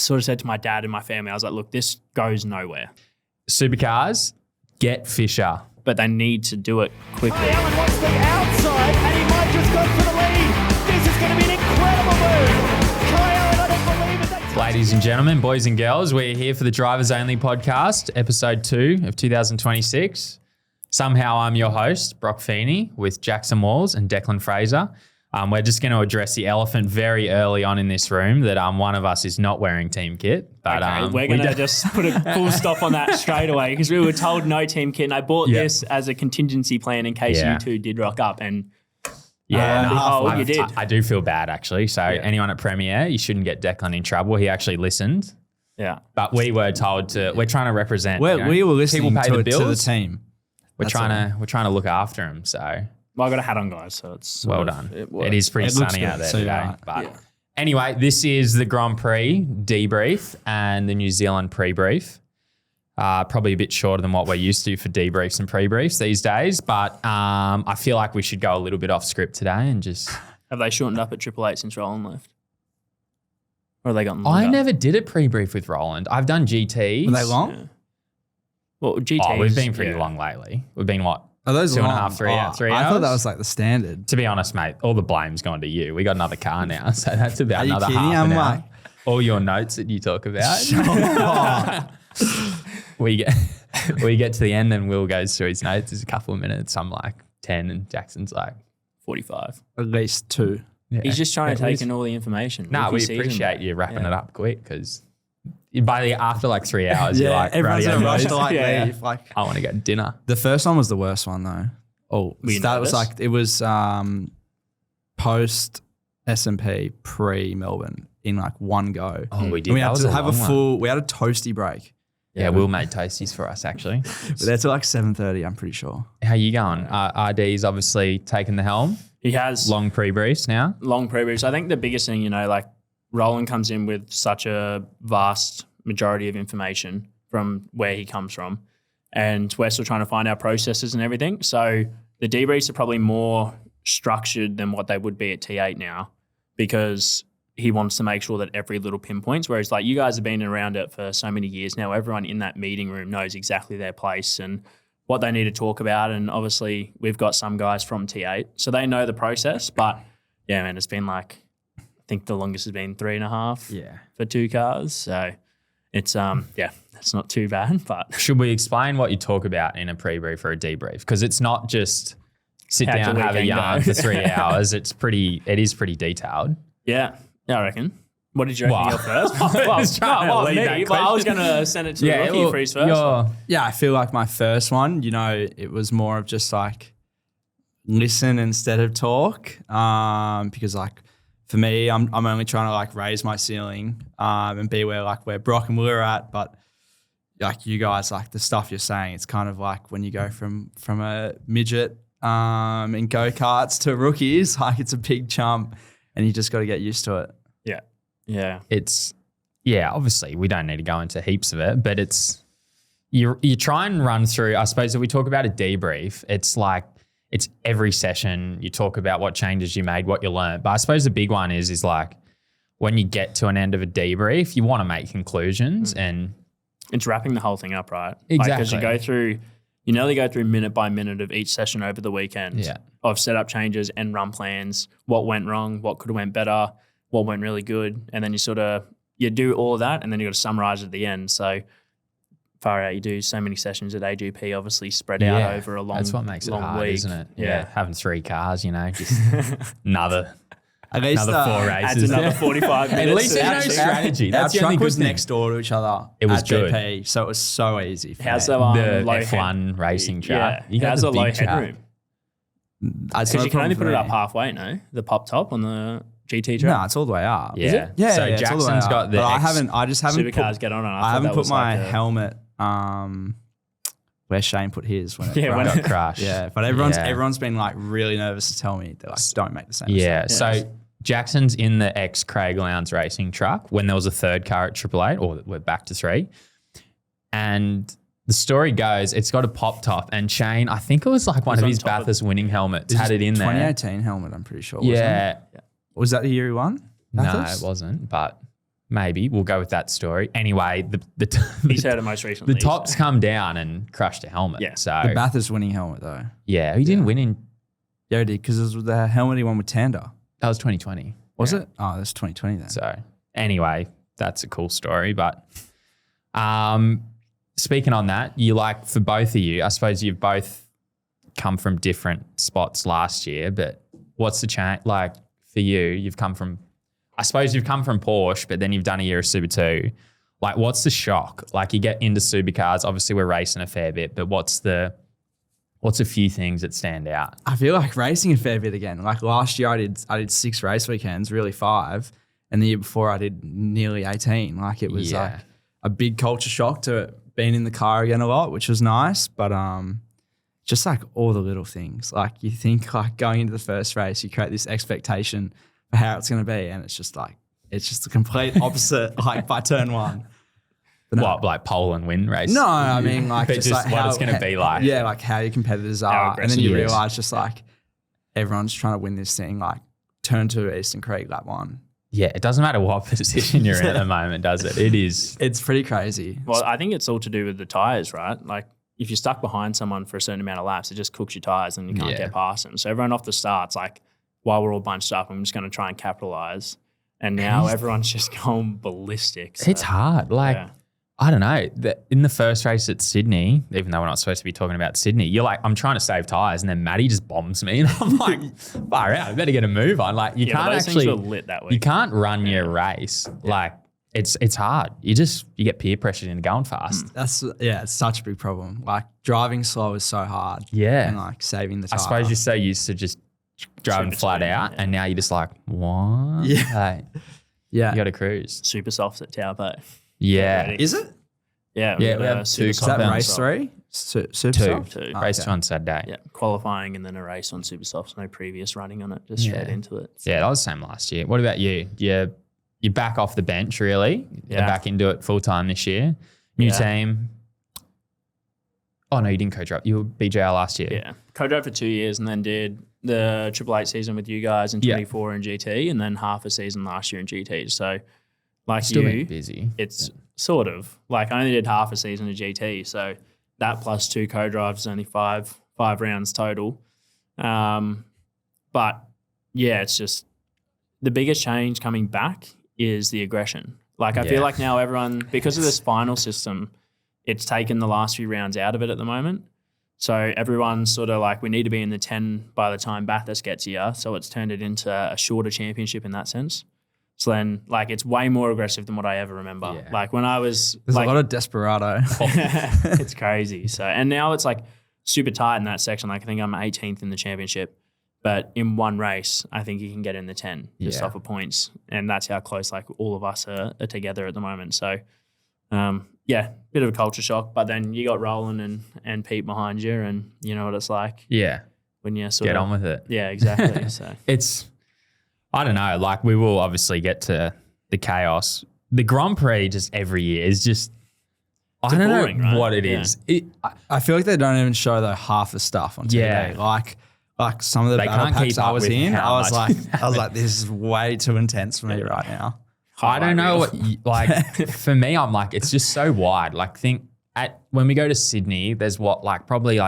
sort of said to my dad and my family, I was like, look, this goes nowhere. Supercars, get Fisher. But they need to do it quickly. Allen wants the outside and he might just go for the lead. This is going to be an incredible move. Allen, I don't believe it. Ladies and gentlemen, boys and girls, we're here for the Drivers Only podcast, episode 2 of 2026. Somehow I'm your host, Broc Feeney, with Jackson Walls and Declan Fraser. We're just going to address the elephant very early on in this room that one of us is not wearing team kit. But okay, we're going to just put a full stop on that straight away because we were told no team kit. And I bought this as a contingency plan in case you two did rock up. And you did. I do feel bad, actually. So anyone at Premiere, you shouldn't get Declan in trouble. He actually listened. Yeah. But we were told to, we're trying to represent. We were listening people pay the bills. to the team. We're trying to look after him. So. Well, I got a hat on, guys, so it's well done. It is pretty sunny out there today. But anyway, this is the Grand Prix debrief and the New Zealand pre-brief. Probably a bit shorter than what we're used to for debriefs and pre-briefs these days, but I feel like we should go a little bit off script today and just... Have they shortened up at 888 since Roland left? Or have they gotten I never did a pre-brief with Roland. I've done GTs. Were they long? Yeah. Well, GTs... we've been pretty long lately. We've been, what? Are those 2.5, 3 hours? I thought that was like the standard. To be honest, mate, all the blame's gone to you. We got another car now, so that's about another kidding? half an hour. Like... All your notes that you talk about. we get to the end and Will goes through his notes. There's a couple of minutes. I'm like 10 and Jackson's like 45. At least 2. Yeah. He's just trying to take in all the information. No, we appreciate you wrapping it up quick because after like 3 hours, you're like, everyone's in a rush to leave. Like, I want to get dinner. The first one was the worst one though. That was like, it was post S&P pre Melbourne in like one go. Oh, we did. And we had to have we had a toasty break. Yeah, Will made toasties for us actually. But that's at like 7:30, I'm pretty sure. How you going? RD's obviously taken the helm. He has. Long pre-briefs now. Long pre-briefs. I think the biggest thing, like Roland comes in with such a vast majority of information from where he comes from, and we're still trying to find our processes and everything. So the debriefs are probably more structured than what they would be at T8 now because he wants to make sure that every little pinpoints, whereas like you guys have been around it for so many years now, everyone in that meeting room knows exactly their place and what they need to talk about. And obviously we've got some guys from T8, so they know the process. But yeah, man, it's been like, I think the longest has been 3.5 for 2 cars. So it's, that's not too bad. But should we explain what you talk about in a pre-brief or a debrief? Because it's not just sit down, have a yarn for 3 hours. It is pretty detailed. Yeah, I reckon. What did you reckon your first? I was going to send it to Rookie for his first one. Yeah, I feel like my first one, it was more of just like listen instead of talk because like, for me, I'm only trying to like raise my ceiling and be where Broc and Will are at. But like you guys, like the stuff you're saying, it's kind of like when you go from a midget in go-karts to rookies, like it's a big jump and you just got to get used to it. Yeah. Obviously we don't need to go into heaps of it, but it's, you try and run through, I suppose if we talk about a debrief, it's like, it's every session you talk about what changes you made, what you learned. But I suppose the big one is like when you get to an end of a debrief, you want to make conclusions and it's wrapping the whole thing up, right? Exactly. Because you nearly go through minute by minute of each session over the weekend of setup changes and run plans, what went wrong, what could have went better, what went really good. And then you do all of that and then you got to summarize at the end. So far out, you do so many sessions at AGP, obviously spread out over a long, that's what makes it hard, week. Isn't it? Yeah. Having 3 cars, just another 4 races. Adds another 45 minutes. At least there's no strategy. That's our the only truck good was thing. next door to each other. It was at good. GP, so it was so easy. How's me. the low F1 racing track? Yeah, how's the low headroom? Because you can only put it up halfway, no? The pop top on the GT track? No, it's all the way up. Yeah. Is it? Yeah. So it's all the way Jackson's up. got the But I just haven't Supercars get on it. I haven't put my helmet where Shane put his when it got crushed. Yeah, but everyone's been like really nervous to tell me they're like, don't make the same mistake. Yeah, so Jackson's in the ex-Craig Lowndes racing truck when there was a 3rd car at 888, or we're back to 3. And the story goes, it's got a pop top, and Shane, I think it was like one of his Bathurst winning helmets, had it in there. 2018 helmet, I'm pretty sure. Wasn't it? Was that the year he won? No, Bathurst? it wasn't, but maybe we'll go with that story. Anyway, He's heard it most recently. the tops come down and crushed a helmet. Yeah. So The Bathurst winning helmet though. yeah, he didn't win in. Yeah, he did because it was the helmet he won with Tander. That was 2020. Was Yeah. it? Oh, that's 2020 then. So anyway, that's a cool story. But speaking on that, for both of you, I suppose you've both come from different spots last year, but what's the change? Like for you, you've come from Porsche, but then you've done a year of Super 2. Like what's the shock? Like you get into supercars, obviously we're racing a fair bit, but what's a few things that stand out? I feel like racing a fair bit again. Like last year I did 6 race weekends, really 5. And the year before I did nearly 18. Like it was like a big culture shock to being in the car again a lot, which was nice. But just like all the little things. Like you think like going into the first race, you create this expectation for how it's going to be. And it's just the complete opposite like by turn 1. But no. What, like pole and win race? No, I mean like But just just like what how it's going to be like. Yeah, like how your competitors How are. And then you aggressive. Yes. realise just like everyone's trying to win this thing. Like turn 2 Eastern Creek, lap 1. Yeah, it doesn't matter what position you're in at the moment, does it? It is. It's pretty crazy. Well, I think it's all to do with the tyres, right? Like if you're stuck behind someone for a certain amount of laps, it just cooks your tyres and you can't get past them. So everyone off the start's like, while we're all bunched up, I'm just going to try and capitalise. And now everyone's just going ballistic. So, It's hard. Like, yeah. I don't know. In the first race at Sydney, even though we're not supposed to be talking about Sydney, you're like, I'm trying to save tyres, and then Maddie just bombs me, and I'm like, far out, I better get a move on. Like, you Yeah, can't those actually, things were lit that week. you can't run your race. Like, it's hard. You get peer pressured into going fast. It's such a big problem. Like driving slow is so hard. Yeah. And like saving the I tyre. suppose you're so used to just driving Super flat speed, out, yeah. and now you're just like, what? Yeah. Like, Yeah. you got to cruise. Super softs at Taupo. Yeah. ready. Is it? Yeah, Yeah, got we a have super 2 soft Is that and race soft. 3? Super Two. soft? Two. Oh, Race okay. 2 on Saturday. Yeah, qualifying and then a race on super softs. No previous running on it, just straight into it. Yeah, that was the same last year. What about you? You're back off the bench, really. You're Yeah. back into it full time this year. New Yeah. team. Oh, no, you didn't co-drop. You were BJR last year. Yeah, co-drove for 2 years and then did the 888 season with you guys in Yeah. 24 in GT and then half a season last year in GT. So like Still you, been busy. it's sort of like I only did half a season of GT. So that plus 2 co-drives is only five rounds total. But yeah, it's just the biggest change coming back is the aggression. Like I Yeah. feel like now everyone, because of this final system, it's taken the last few rounds out of it at the moment. So everyone's sort of like, we need to be in the 10 by the time Bathurst gets here. So it's turned it into a shorter championship in that sense. So then like it's way more aggressive than what I ever remember. Yeah. Like when I was There's like, a lot of desperado. it's crazy. So, and now it's like super tight in that section. Like I think I'm 18th in the championship, but in one race, I think you can get in the 10 just Yeah. off of points. And that's how close like all of us are together at the moment. So, yeah, bit of a culture shock, but then you got Roland and Pete behind you and you know what it's like Yeah. when you sort Get of, on with it. Yeah, exactly. So It's, I don't know, like we will obviously get to the chaos. The Grand Prix just every year is just, I don't boring, know right? what it Yeah. is. I feel like they don't even show the half the stuff on TV. Yeah. Like some of the They battle can't packs keep I up was with in, how I was much- like, this is way too intense for me right now. I don't know highlight reel. what, like for me, I'm like, it's just so wide. Like when we go to Sydney, there's probably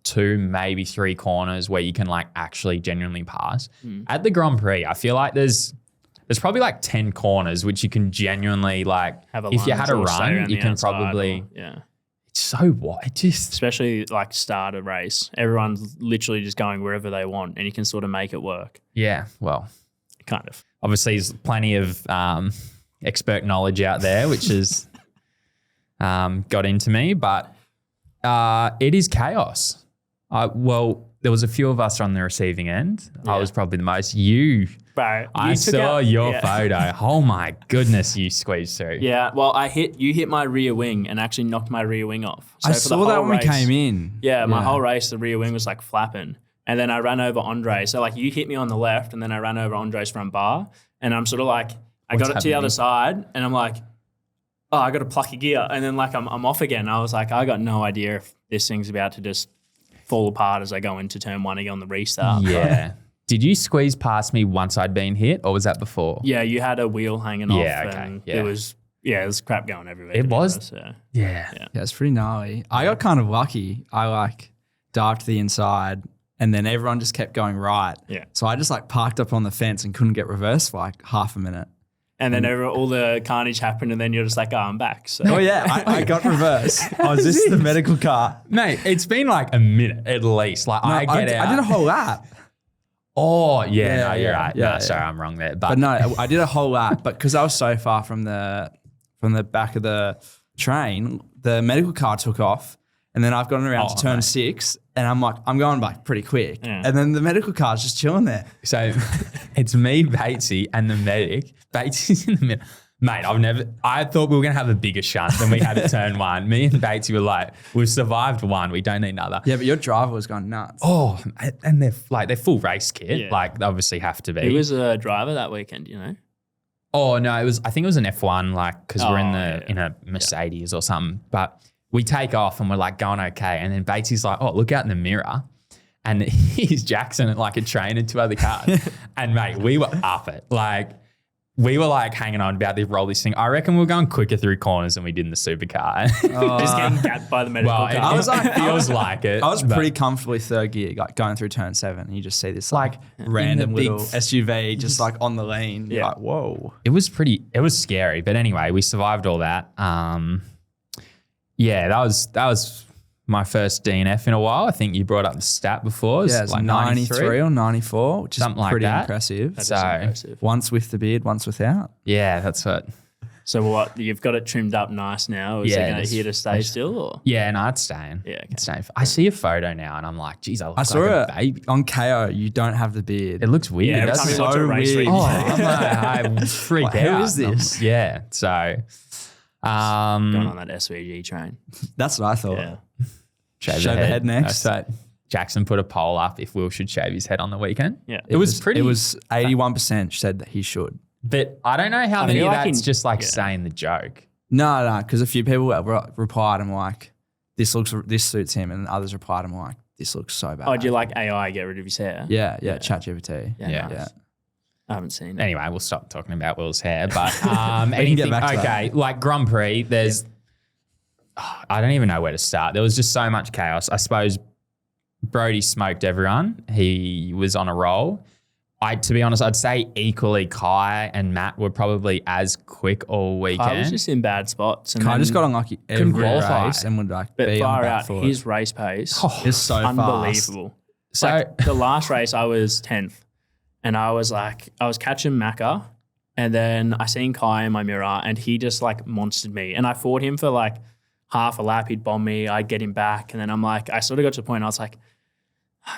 2, maybe 3 corners where you can like actually genuinely pass. At the Grand Prix, I feel like there's probably 10 corners which you can genuinely Have a if you lunge had a or stay run, around you the can outside probably, or- yeah. it's so wide. Just, Especially like start a race. Everyone's literally just going wherever they want and you can sort of make it work. yeah, well, Kind of. obviously there's plenty of expert knowledge out there, which has got into me, but it is chaos. Well, there was a few of us on the receiving end. I Yeah. was probably the most. You, Bro, I you took saw out- your yeah. photo. Oh my goodness, you squeezed through. Yeah, well, you hit my rear wing and actually knocked my rear wing off. So I for the saw that whole when we race- came in. Yeah, my whole race, the rear wing was like flapping. And then I ran over Andre. So like you hit me on the left and then I ran over Andre's front bar. And I'm sort of like, I What's got it to the happening? other side and I'm like, oh, I got to pluck a gear. And then like I'm off again. I was like, I got no idea if this thing's about to just fall apart as I go into turn 1 again on the restart. Yeah. Did you squeeze past me once I'd been hit, or was that before? Yeah, you had a wheel hanging Yeah, off, okay, and yeah. it was crap going everywhere. It to be was? honest, yeah. Yeah. Yeah, it's pretty gnarly. I got kind of lucky. I like dived to the inside and then everyone just kept going right. Yeah. So I just like parked up on the fence and couldn't get reversed for like half a minute. And then all the carnage happened, and then you're just like, oh, I'm back. So Oh yeah, I got reversed. I was just the medical car. Mate, it's been like a minute at least. Like I get out. I did a whole lap. Oh, yeah, no, Yeah, you're yeah, right. yeah, no, sorry, I'm wrong there. But no, I did a whole lap. But because I was so far from the back of the train, the medical car took off. And then I've gotten around to turn 6 and I'm like, I'm going like pretty quick. Yeah. And then the medical car's just chilling there. So it's me, Batesy, and the medic. Batesy's in the middle. Mate, I thought we were going to have a bigger shunt than we had at turn 1. Me and Batesy were like, we've survived 1. We don't need another. Yeah, but your driver was going nuts. Oh, and they're full race kit. Yeah. Like they obviously have to be. Who was a driver that weekend, you know? Oh no, I think it was an F1, like because we're Oh, in a Mercedes or something. But we take off and we're like going okay, and then Batesy's like, "Oh, look out in the mirror," and he's Jackson at like a train and 2 other cars. And mate, we were up it. Like we were like hanging on about to roll this thing. I reckon we were going quicker through corners than we did in the supercar. Just getting gapped by the medical Well, car. I was like, it feels like it. I was but- pretty comfortably third gear, like going through turn 7, and you just see this like in random the big- little SUV just like on the lane. You're Yeah. like, whoa. It was scary. But anyway, we survived all that. Yeah, that was my first DNF in a while. I think you brought up the stat before. It was Yeah, it's like 93 or 94, which Something is like pretty that. impressive. That's So impressive. Once with the beard, once without. yeah, that's what. So what? You've got it trimmed up nice now. Is Yeah, it going it's- to here to stay still? Or? Yeah, no, it's staying. Yeah, okay. It's staying. I see a photo now and I'm like, geez, I look I saw like a it baby. on KO. You don't have the beard. It looks weird. Yeah, every doesn't time it? you watch a So race weird. read, Oh, I freak Like, out. who is this? Yeah. So, Going on that SVG train. That's what I thought. Yeah. Shave the head next. So Jackson put a poll up if Will should shave his head on the weekend. Yeah. It was pretty. It was 81% said that he should. But I don't know how many feel of like that's just like yeah. saying the joke. No, because a few people replied and were like, this suits him, and others replied and were like, this looks so bad. Oh, do you like AI get rid of his hair? Yeah, ChatGPT. Yeah. Yeah. nice. I haven't seen it. Anyway, we'll stop talking about Will's hair. But can anything, get back to okay, like Grand Prix, there's, I don't even know where to start. There was just so much chaos. I suppose Brody smoked everyone. He was on a roll. To be honest, I'd say equally Kai and Matt were probably as quick all weekend. I was just in bad spots. And I then- just got unlucky every qualify. race and would like But be on far the back out, foot. his race pace, It's so fast. unbelievable. So- Like the last race, I was 10th, and I was catching Macca, and then I seen Kai in my mirror, and he just like monstered me, and I fought him for like half a lap. He'd bomb me, I'd get him back, and then I'm like, I sort of got to the point. I was like,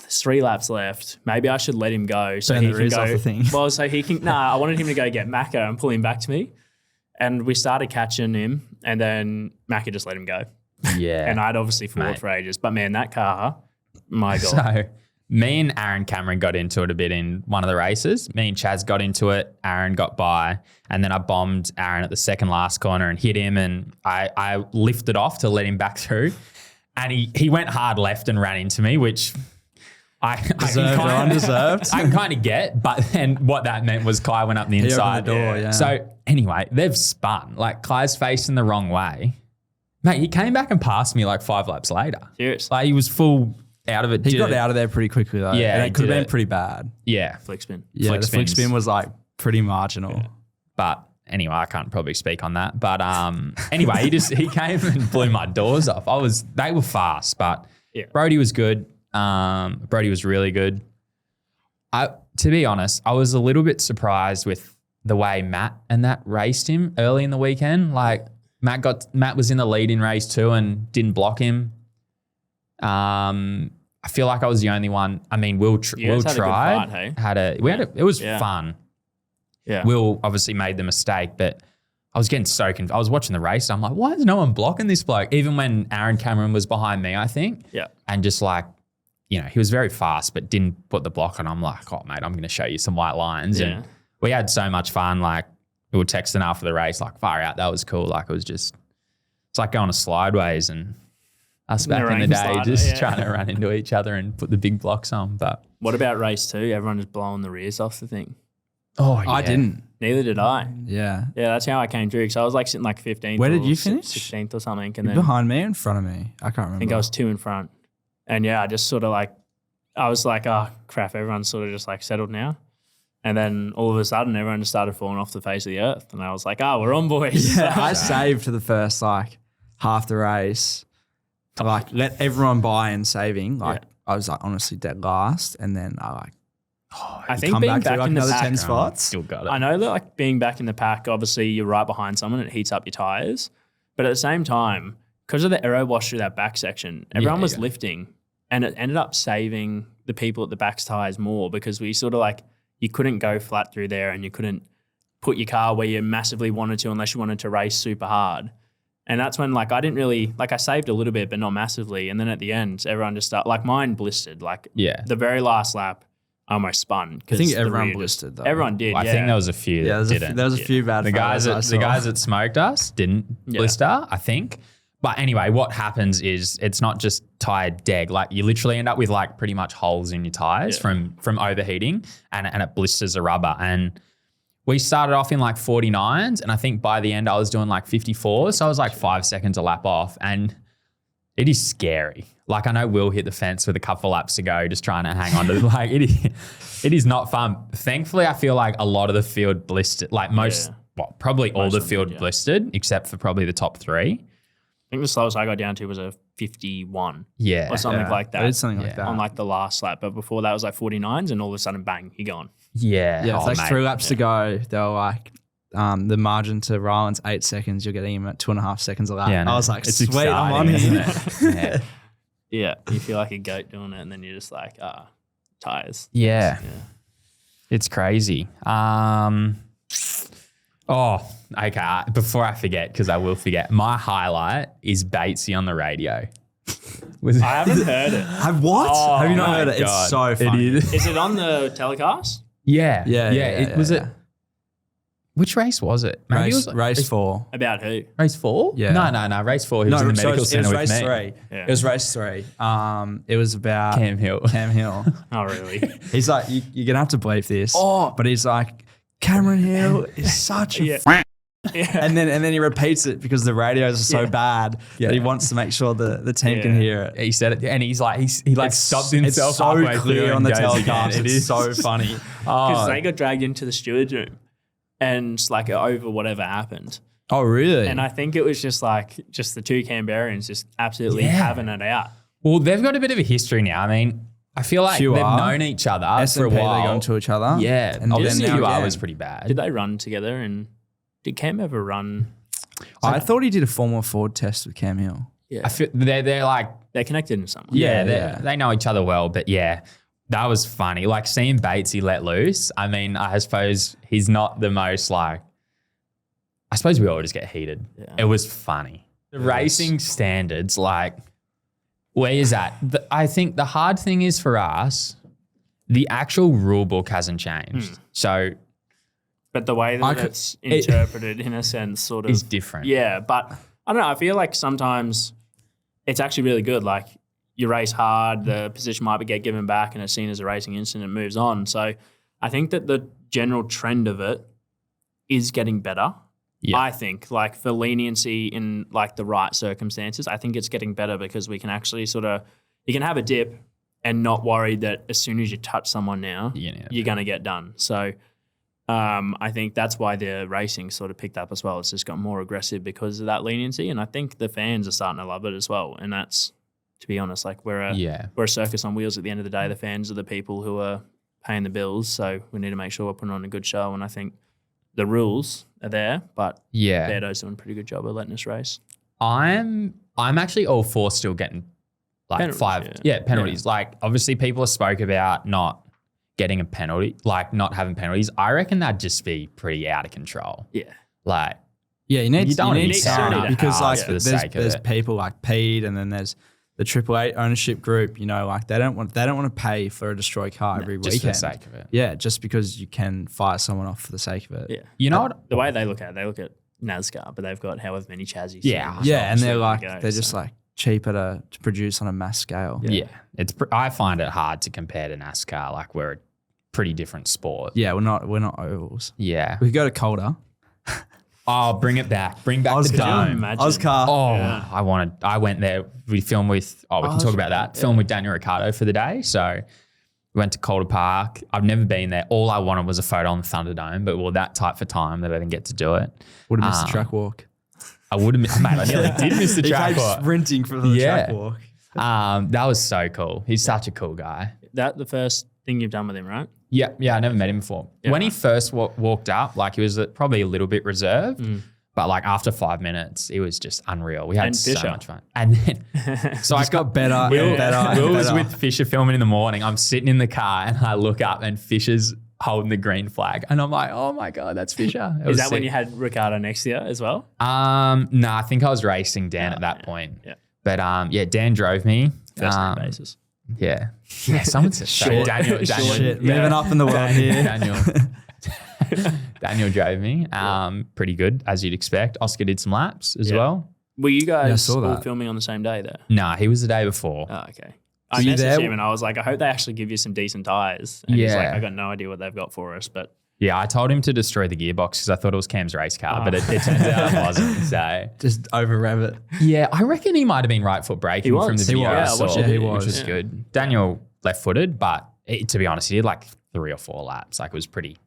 there's 3 laps left. Maybe I should let him go so Burn he the can ribs go. off the thing. Well, so he can. I wanted him to go get Macca and pull him back to me, and we started catching him, and then Macca just let him go. yeah. And I'd obviously fought Mate. for ages. But man, that car, my God. So me and Aaron Cameron got into it a bit in one of the races. Me and Chaz got into it. Aaron got by. And then I bombed Aaron at the second last corner and hit him. And I lifted off to let him back through. And he went hard left and ran into me, which Deserved or undeserved? I can kind of get. But then what that meant was Kai went up the opened inside. the door, yeah. So anyway, they've spun. Like Kai's facing the wrong way. Mate, he came back and passed me like 5 laps later. Seriously. Like he was full out of it. He Did got it. out of there pretty quickly though. Yeah, and he it could have did been it. pretty bad. Yeah. Flick spin. Yeah, Flick the flick spins. spin was like pretty marginal. But anyway, I can't probably speak on that. But anyway, he came and blew my doors off. They were fast, but Yeah. Brody was good. Brody was really good. To be honest, I was a little bit surprised with the way Matt and that raced him early in the weekend. Like Matt was in the lead in race 2 and didn't block him. I feel like I was the only one. I mean, Will You guys had a good tried. fight, hey? It was Yeah. fun. Yeah. Will obviously made the mistake, but I was getting so confused. I was watching the race. I'm like, why is no one blocking this bloke? Even when Aaron Cameron was behind me, I think. Yeah. And just like, he was very fast, but didn't put the block on. I'm like, oh, mate, I'm going to show you some white lines. Yeah. And we had so much fun. Like, we were texting after the race, like, far out. That was cool. Like, it's like going to slideways and us back in the Marine day slider, just yeah. trying to run into each other and put the big blocks on. But What about race 2? Everyone just blowing the rears off the thing. Oh, yeah. I didn't. Neither did I. Yeah. Yeah, that's how I came through. Because I was like sitting like 15th. Where did or you finish? 16th or something. And You're then behind me or in front of me? I can't remember. I think I was 2 in front. And yeah, I just sort of like, I was like, oh crap, everyone's sort of just like settled now. And then all of a sudden, everyone just started falling off the face of the earth. And I was like, oh, we're on, boys. Yeah, I saved for the first like half the race to like let everyone by in saving. Like I was like honestly dead last, and then I think come being back back to like in the another pack, 10 spots. Still got it. I know that like being back in the pack, obviously you're right behind someone and it heats up your tyres. But at the same time, because of the aero wash through that back section, everyone was lifting and it ended up saving the people at the back's tyres more because we sort of like, you couldn't go flat through there and you couldn't put your car where you massively wanted to unless you wanted to race super hard. And that's when like I didn't really, like I saved a little bit but not massively. And then at the end, everyone just started, like mine blistered. Like the very last lap, I almost spun. I think everyone blistered though. Everyone did, I think there was a few that didn't. There was a few bad the guys that smoked us didn't blister, I think. But anyway, what happens is it's not just tire deg. Like you literally end up with like pretty much holes in your tires from overheating and it blisters the rubber. And we started off in like 49s and I think by the end I was doing like 54. So I was like 5 seconds a lap off and it is scary. Like I know Will hit the fence with a couple laps to go just trying to hang on to like it is not fun. Thankfully, I feel like a lot of the field blistered, like probably all the field blistered except for probably the top 3. I think the slowest I got down to was a 51. Yeah. Or something like that. I did something like that. On like the last lap. But before that was like 49s and all of a sudden, bang, you're gone. Yeah. Yeah, it's like 3 laps to go. They were like, the margin to Ryland's 8 seconds. You're getting him at 2.5 seconds a lap. Yeah, no, I was like, it's sweet, exciting, I'm on here. isn't it? Yeah. You feel like a goat doing it and then you're just like, tires. Yeah. It's crazy. Okay. Before I forget, because I will forget, my highlight is Batesy on the radio. I haven't heard it. Have what? Oh, Have you not my heard it? God. It's so funny. Is it on the telecast? Yeah. Yeah. It. Which race was it? Maybe it was Race 4. About who? Race 4? Yeah. No. Race 4. He was in the medical center with me. It was race 3. Yeah. It was race 3. It was about Cam Hill. Oh, really? He's like, you're gonna have to believe this. But he's like, Cameron Hill is such a and then he repeats it because the radios are so bad that he wants to make sure the team can hear it. He said it, and he's like, he stopped himself. It's so halfway clear through on the and goes telecast. again. It's so funny. Because they got dragged into the steward's room and like over whatever happened. Oh, really? And I think it was just the 2 Canberrans just absolutely having it out. Well, they've got a bit of a history now. I mean, I feel like they've known each other for a while. They go into each other. Yeah. And obviously then QR was pretty bad. Did they run together and did Cam ever run? I thought he did a Formula Ford test with Cam Hill. Yeah. I feel they're like, They're connected in some way. they know each other well, but that was funny. Like seeing Batesy let loose. I mean, I suppose he's not the most like, I suppose we all just get heated. Yeah. It was funny. The racing standards, like, where is that? I think the hard thing is for us, the actual rule book hasn't changed. So, but the way that it's interpreted in a sense sort of is different. Yeah, but I don't know. I feel like sometimes it's actually really good. Like you race hard, the position might get given back and it's seen as a racing incident, moves on. So I think that the general trend of it is getting better. Yeah. I think like for leniency in like the right circumstances, I think it's getting better because we can actually you can have a dip and not worry that as soon as you touch someone now, you're going to get done. So I think that's why the racing sort of picked up as well. It's just got more aggressive because of that leniency. And I think the fans are starting to love it as well. And that's, to be honest, like we're a circus on wheels at the end of the day. The fans are the people who are paying the bills. So we need to make sure we're putting on a good show. And I think the rules are there, but Beardo's doing a pretty good job of letting us race. I'm actually all for still getting like penalties, penalties. Like obviously people spoke about not getting a penalty, like not having penalties. I reckon that'd just be pretty out of control. Yeah. Like you need to because like for the sake of there's it. people like Pete and then there's the Triple Eight ownership group, like they don't want to pay for a destroyed car every weekend. Just for the sake of it. Yeah, just because you can fire someone off for the sake of it. Yeah. You know what? The way they look at NASCAR, but they've got however many chassis. Yeah, and they're like, they're just like, cheaper to produce on a mass scale. Yeah. I find it hard to compare to NASCAR. Like we're a pretty different sport. Yeah, we're not ovals. Yeah. We could go to Calder. Oh, bring it back. Bring back the dome. Oscar. Oh, I went there. We filmed with, we can talk about that. Filmed with Daniel Ricciardo for the day. So we went to Calder Park. I've never been there. All I wanted was a photo on the Thunderdome, but we were that tight for time that I didn't get to do it. Would have missed the track walk. I would have missed, mate, I nearly did miss the track walk. Sprinting for the track walk. That was so cool. He's such a cool guy. That the first thing you've done with him, right? Yeah, I never met him before. Yeah, when he first walked up, like he was probably a little bit reserved, but like after 5 minutes, it was just unreal. We had so much fun. And then, so I got better Will, better. Will was with Fisher filming in the morning. I'm sitting in the car and I look up and Fisher's holding the green flag. And I'm like, oh my God, that's Fisher. Is that when you had Ricciardo next to you as well? No, I think I was racing Dan at that point. Yeah. But Dan drove me. First name basis. Yeah. Someone said Shit. Daniel. Shit. Moving up in the world here. Daniel drove me. Pretty good, as you'd expect. Oscar did some laps as well. Were you guys saw all that. filming on the same day there? Nah, he was the day before. Oh, okay. I messaged him and I was like, I hope they actually give you some decent tyres. And he's like, I got no idea what they've got for us, but yeah, I told him to destroy the gearbox because I thought it was Cam's race car, but it turns out it wasn't. So just over rev it. Yeah, I reckon he might have been right foot braking from the video I saw, he was. which was good. Daniel left footed, but to be honest, he did like 3 or 4 laps. Like it was pretty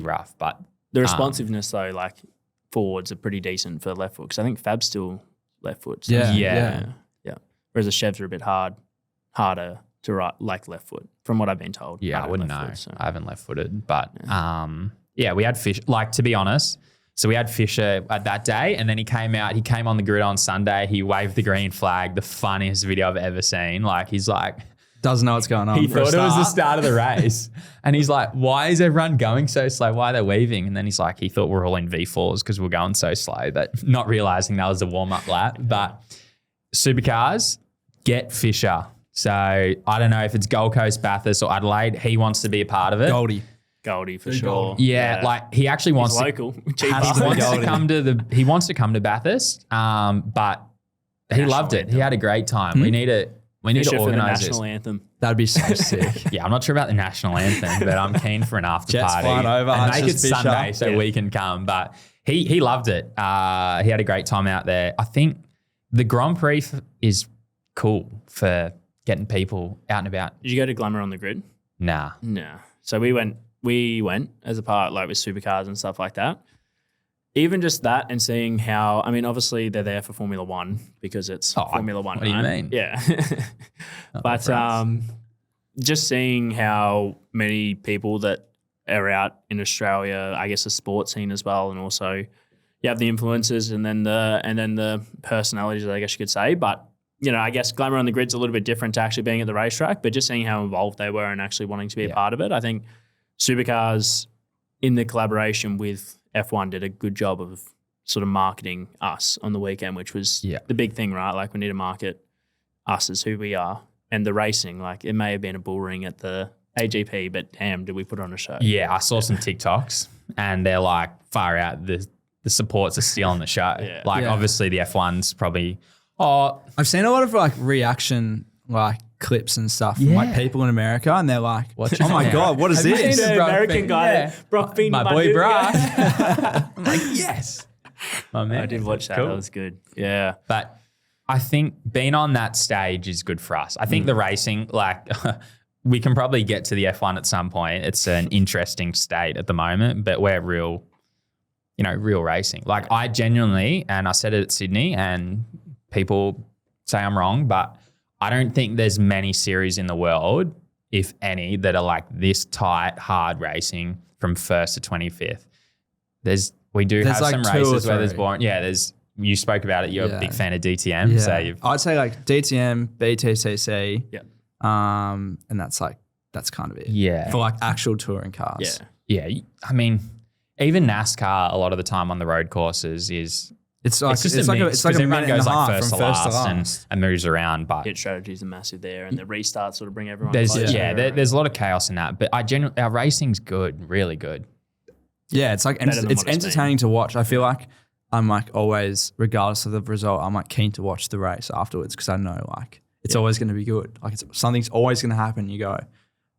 rough. But the responsiveness though, like forwards are pretty decent for left foot because I think Fab's still left foot. So Yeah. Whereas the Chevs are a bit harder to right, like left foot, from what I've been told. Yeah, I wouldn't know. I haven't left footed, but we had Fisher. Like to be honest, so we had Fisher at that day, and then he came on the grid on Sunday. He waved the green flag, the funniest video I've ever seen. Like he's like, doesn't know what's going on. He thought it was the start of the race, and he's like, "Why is everyone going so slow? Why are they weaving?" And then he's like, he thought we're all in V4s because we're going so slow, but not realizing that was a warm up lap. But Supercars, get Fisher. So I don't know if it's Gold Coast, Bathurst, or Adelaide. He wants to be a part of it. Goldie for sure. Yeah, like he actually wants local. He wants to come to Bathurst, but he loved it. He had a great time. We need to organise the this. national anthem. That'd be so sick. Yeah, I'm not sure about the national anthem, but I'm keen for an after Jets party. flying over, and make it Fisher. Sunday so we can come. But he loved it. He had a great time out there. I think the Grand Prix is cool for getting people out and about. Did you go to Glamour on the Grid? Nah. No. So we went as a part, like with supercars and stuff like that. Even just that and seeing how, I mean, obviously they're there for Formula One because it's Formula One. What do you mean? Yeah. But just seeing how many people that are out in Australia, I guess the sports scene as well, and also you have the influencers and then the personalities, I guess you could say. But you know, I guess Glamour on the Grid's a little bit different to actually being at the racetrack, but just seeing how involved they were and actually wanting to be a part of it. I think Supercars in the collaboration with F1 did a good job of sort of marketing us on the weekend, which was the big thing, right? Like we need to market us as who we are and the racing. Like it may have been a bull ring at the AGP, but damn, did we put on a show? Yeah, I saw some TikToks and they're like far out. The supports are stealing the show. Obviously the F1's probably... I've seen a lot of like reaction like clips and stuff from like people in America, and they're like, "Oh my god, what is this?" The American guy, Broc Feeney, my boy Broc. I'm like, yes, my man. I did watch that. Cool. That was good. Yeah, but I think being on that stage is good for us. I think the racing, like, we can probably get to the F1 at some point. It's an interesting state at the moment, but we're real racing. Like I genuinely, and I said it at Sydney, and people say I'm wrong, but I don't think there's many series in the world, if any, that are like this tight, hard racing from 1st to 25th. There's have like some races where there's boring. Yeah, you spoke about it. You're a big fan of DTM. Yeah. So I'd say like DTM, BTCC. Yeah. And that's kind of it. Yeah. For like actual touring cars. Yeah. Yeah. I mean, even NASCAR a lot of the time on the road courses is... It's like a minute and a half first to last and moves around. But hit strategies are massive there, and the restarts sort of bring everyone. There's a lot of chaos in that. But our racing's good, really good. Yeah, it's like it's entertaining to watch. I feel like I'm like always, regardless of the result, I'm like keen to watch the race afterwards because I know like it's always going to be good. Like something's always going to happen. You go,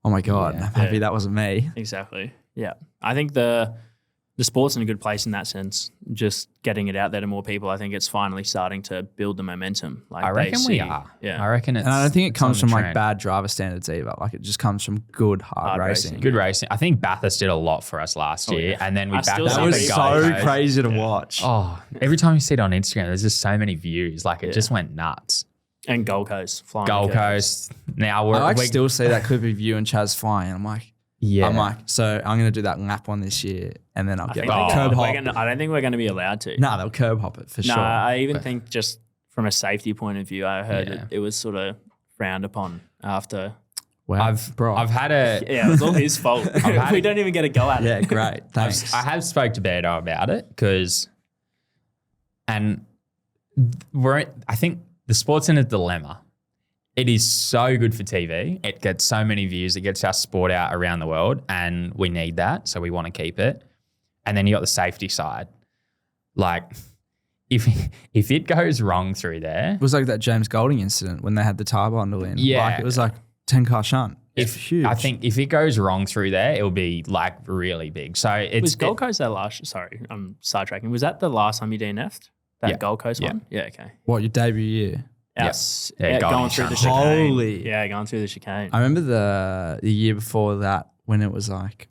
oh my God, I'm happy that wasn't me. Exactly. Yeah. I think the sport's in a good place in that sense. Just getting it out there to more people, I think it's finally starting to build the momentum. Like I reckon we are. Yeah. I reckon it's. And I don't think it comes from like trend. bad driver standards either. Like it just comes from good hard racing. Good racing. I think Bathurst did a lot for us last year, yeah. and then we I backed still up see That was the the Gold so Coast. crazy to watch. Oh, every time you see it on Instagram, there's just so many views. Like it just went nuts. And Gold Coast. Flying Gold the curves. Coast. Now we're I like we're- still see that clip of you and Chaz flying. I'm like, so I'm going to do that lap one this year and then I'll get I curb hop. don't think we're going to be allowed to. Nah, they'll curb hop it for No, sure. I even think just from a safety point of view, I heard it was sort of frowned upon after. Wow, I've had a Yeah, it was all his fault. We don't even get a go at it. yeah, great. Thanks. I have spoke to Beardo about it because, and I think the sport's in a dilemma. It is so good for TV. It gets so many views. It gets our sport out around the world, and we need that, so we want to keep it. And then you got the safety side. Like, if it goes wrong through there, It was like that James Golding incident when they had the tire bundle in. Yeah. Like, it was like 10-car shunt. It's huge. I think if it goes wrong through there, it'll be like really big. So it's Was Gold Coast that last? Sorry, I'm sidetracking. Was that the last time you DNF'd? That Gold Coast one? Yeah, okay. What, your debut year? Yes. Yeah, going Goldie through the Shunt. chicane. Holy. Yeah, going through the chicane. I remember the year before that when it was like,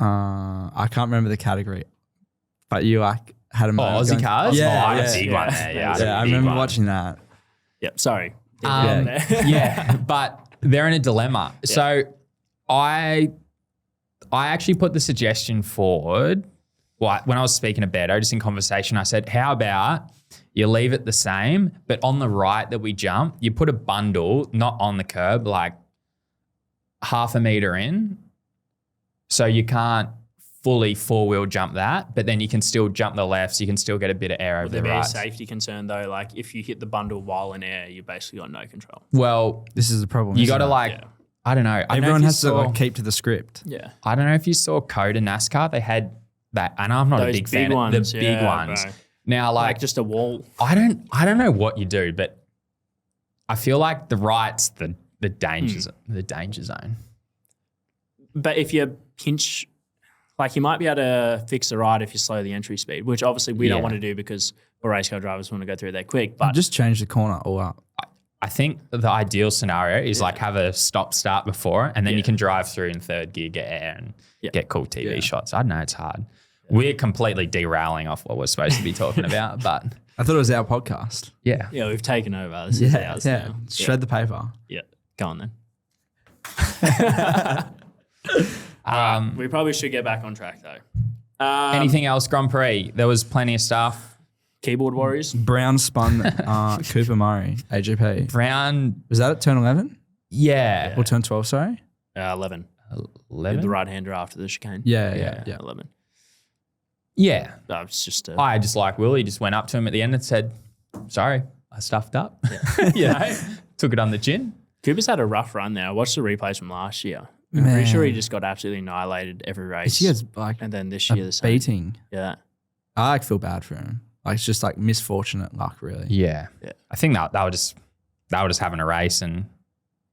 I can't remember the category, but you like had a moment Aussie going- cars? Yeah, I had yeah. a big one there. Yeah, Yeah, I remember watching that. Yep, sorry. yeah, but they're in a dilemma. So I actually put the suggestion forward. Well, when I was speaking to Beto, just in conversation, I said, how about you leave it the same, but on the right that we jump, you put a bundle, not on the curb, like half a meter in. So you can't fully four-wheel jump that, but then you can still jump the left, so you can still get a bit of air over Would the there be a right. safety concern though? Like if you hit the bundle while in air, you basically got no control. Well, This is the problem. you isn't got to it? like, Yeah. I don't know. I don't know Everyone if you has to saw- like keep to the script. Yeah. I don't know if you saw Coda NASCAR. They had that, and I'm not a Those big big fan ones, of the big yeah, ones. bro. Now, Like like, just a wall. I don't know what you do, but I feel like the right's the danger zone. But if you pinch, like you might be able to fix the right if you slow the entry speed, which obviously we don't Yeah. want to do because race car drivers want to go through there quick. But Just change the corner all up. I think the ideal scenario is like have a stop start before, and then you can drive through in third gear, get air, and get cool TV shots. I know it's hard. We're completely derailing off what we're supposed to be talking about, but I thought it was our podcast. yeah. yeah, we've taken over. This is ours now. Shred the paper. Yeah. Go on then. We probably should get back on track though. Anything else, Grand Prix? There was plenty of stuff. Keyboard Warriors. Brown spun Cooper Murray, AGP. Brown, Was that at turn 11? yeah. Or turn 12, sorry? 11. 11? The right-hander after the chicane. Yeah. 11. Yeah. It's just I just like Willie just went up to him at the end and said, sorry, I stuffed up. you know, took it on the chin. Cooper's had a rough run now. Watch the replays from last year. I'm pretty sure he just got absolutely annihilated every race. He has like and then this a year the same. beating. Yeah. I like feel bad for him. Like it's just like misfortunate luck, really. Yeah. Yeah. I think they were just having a race and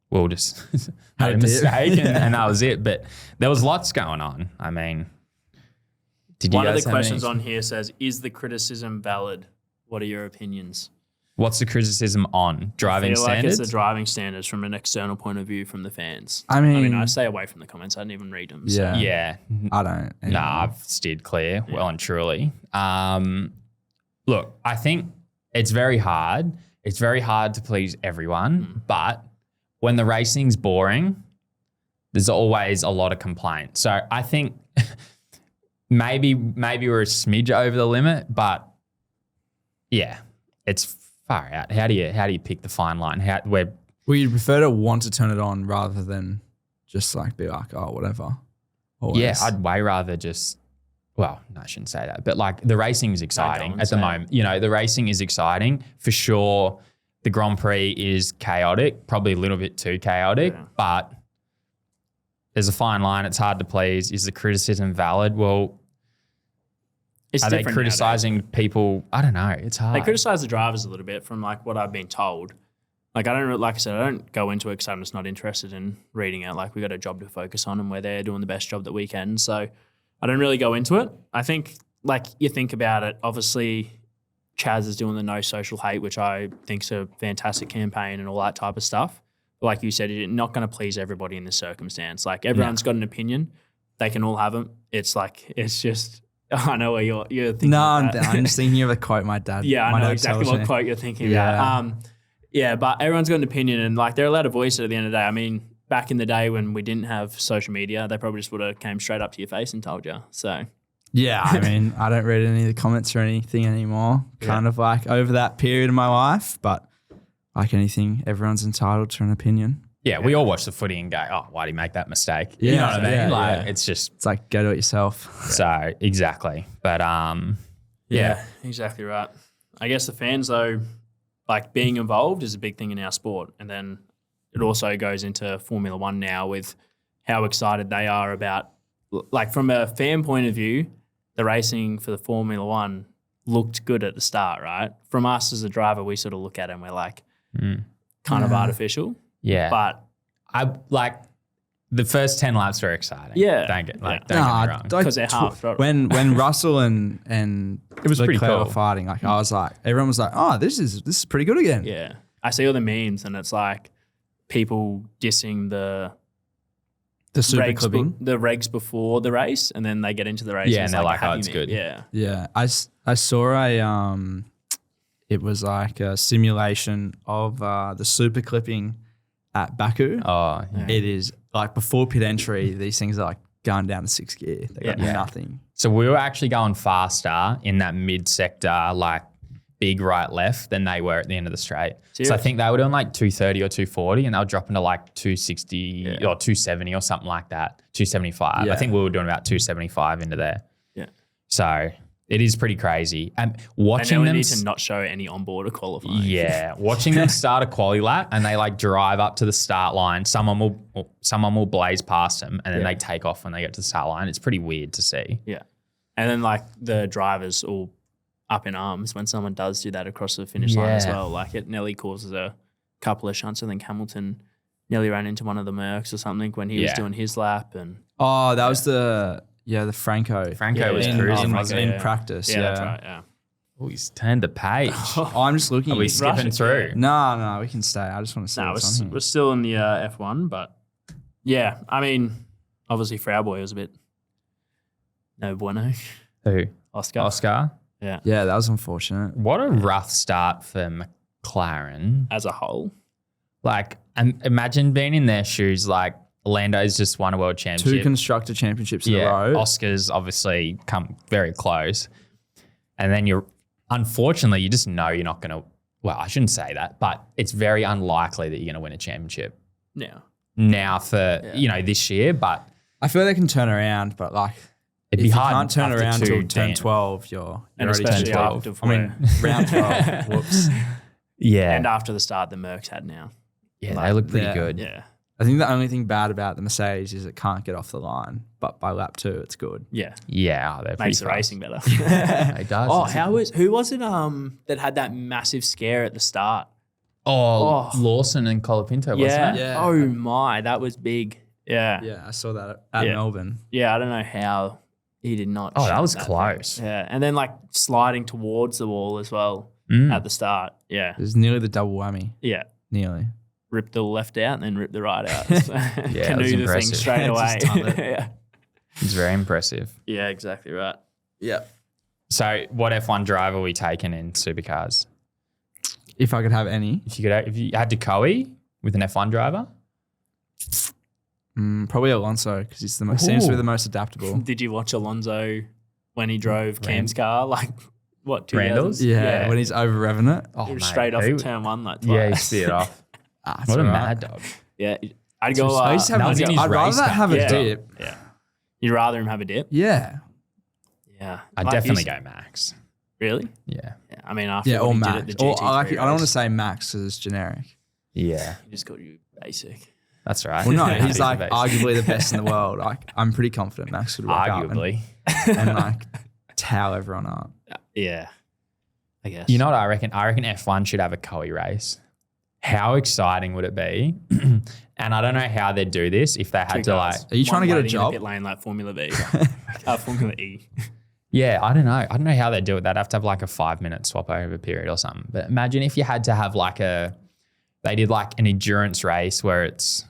Will just Had had a a bit. mistake and that was it. But there was lots going on. I mean, did you One of guys the have questions any- on here says, is the criticism valid? What are your opinions? What's the criticism on driving I feel standards? like it's the driving standards from an external point of view from the fans. I mean, I stay away from the comments. I didn't even read them. So. Yeah. yeah. I don't. Nah, I've steered clear well and truly. Look, I think it's very hard. It's very hard to please everyone, but when the racing's boring, there's always a lot of complaint. So I think maybe we're a smidge over the limit, but yeah, it's far out. How do you pick the fine line? Well, you'd prefer to want to turn it on rather than just like be like, oh, whatever. Always. Yeah, I'd way rather just, well, no, I shouldn't say that, but like the racing is exciting at the moment. You know, the racing is exciting for sure. The Grand Prix is chaotic, probably a little bit too chaotic, but there's a fine line. It's hard to please. Is the criticism valid? Well, It's Are they different criticizing people? I don't know. It's hard. They criticize the drivers a little bit from like what I've been told. Like like I said, I don't go into it because I'm just not interested in reading it. Like we got a job to focus on and we're there doing the best job that we can. So I don't really go into it. I think like you think about it, obviously Chaz is doing the no social hate, which I think is a fantastic campaign and all that type of stuff. But like you said, you're not going to please everybody in this circumstance. Like everyone's got an opinion. They can all have them. It's like, it's just, I know what you're thinking. No, about. I'm just thinking of a quote my dad. Yeah, my I know dad exactly tells what me. quote you're thinking Yeah. about. Yeah, but everyone's got an opinion and like they're allowed to voice it at the end of the day. I mean, back in the day when we didn't have social media, they probably just would have came straight up to your face and told you. So Yeah, I mean, I don't read any of the comments or anything anymore. Kind of like over that period of my life, but like anything, everyone's entitled to an opinion. Yeah, we all watch the footy and go, oh, why did he make that mistake? Yeah, You know what I mean? yeah, like, yeah. it's just, It's like go do it yourself. so, exactly. But, yeah, exactly right. I guess the fans though, like being involved is a big thing in our sport. And then it also goes into Formula One now with how excited they are about, like from a fan point of view, the racing for the Formula One looked good at the start, right? From us as a driver, we sort of look at it and we're like, kind of artificial. yeah. But I like the first 10 laps were exciting. Yeah. Don't get me wrong. Like, because they're half. when Russell and It was pretty Leclerc cool. were fighting, like I was like, everyone was like, oh, this is pretty good again. Yeah. I see all the memes and it's like people dissing the regs before the race and then they get into the race. Yeah, and they're like, a oh, happy it's meme. good. Yeah. Yeah, I saw a it was like a simulation of the super clipping at Baku. Oh, yeah. It is like before pit entry, these things are like going down to 6th gear. They got Yeah. nothing. So we were actually going faster in that mid-sector, like big right left than they were at the end of the straight. Serious? So I think they were doing like 230 or 240 and they were dropping to like 260 or 270 or something like that, 275. Yeah. I think we were doing about 275 into there. Yeah. So it is pretty crazy. And And watching now we them, need to not show any onboard or qualifying. yeah, watching them start a quali lap and they like drive up to the start line. Someone will blaze past them and then they take off when they get to the start line. It's pretty weird to see. Yeah. And then like the drivers all up in arms when someone does do that across the finish line as Yeah. well. Like it nearly causes a couple of shunts. I think Hamilton nearly ran into one of the Mercs or something when he was doing his lap. And Oh, that was the Franco. Franco was Yeah. cruising, Oh, wasn't Franco, he? in yeah. practice. yeah, Yeah, that's right. Yeah. Oh, he's turned the page. Oh, I'm just looking. Are we skipping Russian, through? No, we can stay. I just want to see No, what's on we're here. still in the F1, but yeah, I mean, obviously for our boy, it was a bit no bueno. Who? Oscar. Yeah, that was unfortunate. What a rough start for McLaren. As a whole. Like, imagine being in their shoes. Like, Lando's just won a world 2 championship. constructor championships in a Yeah, row. Oscar's obviously come very close. And then unfortunately, you just know you're not going to, well, I shouldn't say that, but it's very unlikely that you're going to win a championship now for, this year. But I feel they can turn around, but like it'd if be you hard can't turn after around two till turn damn- 12, you're And already especially 12. after I mean, round 12. Whoops. Yeah. and after the start the Mercs had now. Yeah, they look pretty yeah. good. Yeah. I think the only thing bad about the Mercedes is it can't get off the line, but by lap 2, it's good. Yeah. Yeah, they're Makes the pretty racing better. fast. It does. Who was it that had that massive scare at the start? Oh, Lawson and Colapinto, wasn't it? Yeah. Oh my, that was big. Yeah. Yeah, I saw that at Yeah. Melbourne. Yeah, I don't know how he did not. Oh, that shoot was thing. close. Yeah. And then like sliding towards the wall as well at the start. Yeah. It was nearly the double whammy. Yeah. Nearly. Rip the left out and then rip the right out. So it was canoe the thing impressive. straight away. Just ton it. yeah. It's very impressive. Yeah, exactly right. Yeah. So, what F1 driver are we taking in supercars? If I could have any, If you had to Coe with an F1 driver, probably Alonso because he's seems to be the most adaptable. Did you watch Alonso when he drove Cam's car? Like what? 2000s? Randall's? Yeah, when he's over revving it. oh, He was mate, straight off who- at turn 1 like Yeah, he twice. steered off. It's What a all right. mad dog. Yeah, I'd go. I used to have that was in his I'd rather race car. have a Yeah. dip. Yeah, you'd rather him have a dip. Yeah. Yeah, I'd Like, definitely he's- go Max. Really? Yeah. Yeah, I mean after Yeah, what or he Max. did at the Or GT3 I don't want to race, say Max because it's generic. Yeah, he just called you basic. that's right. Well, no, he's like base. arguably the best in the world. Like, I'm pretty confident Max could work out. Arguably. And like, towel everyone up. Yeah, I guess. You know what I reckon? I reckon F1 should have a Coe race. How exciting would it be? And I don't know how they'd do this if they had to like. Are you trying to get a waiting in job? the pit lane like Formula V, Formula E. Yeah, I don't know. I don't know how they do it. They'd have to have like a 5-minute swap over period or something. But imagine if you had to have like they did like an endurance race where it's,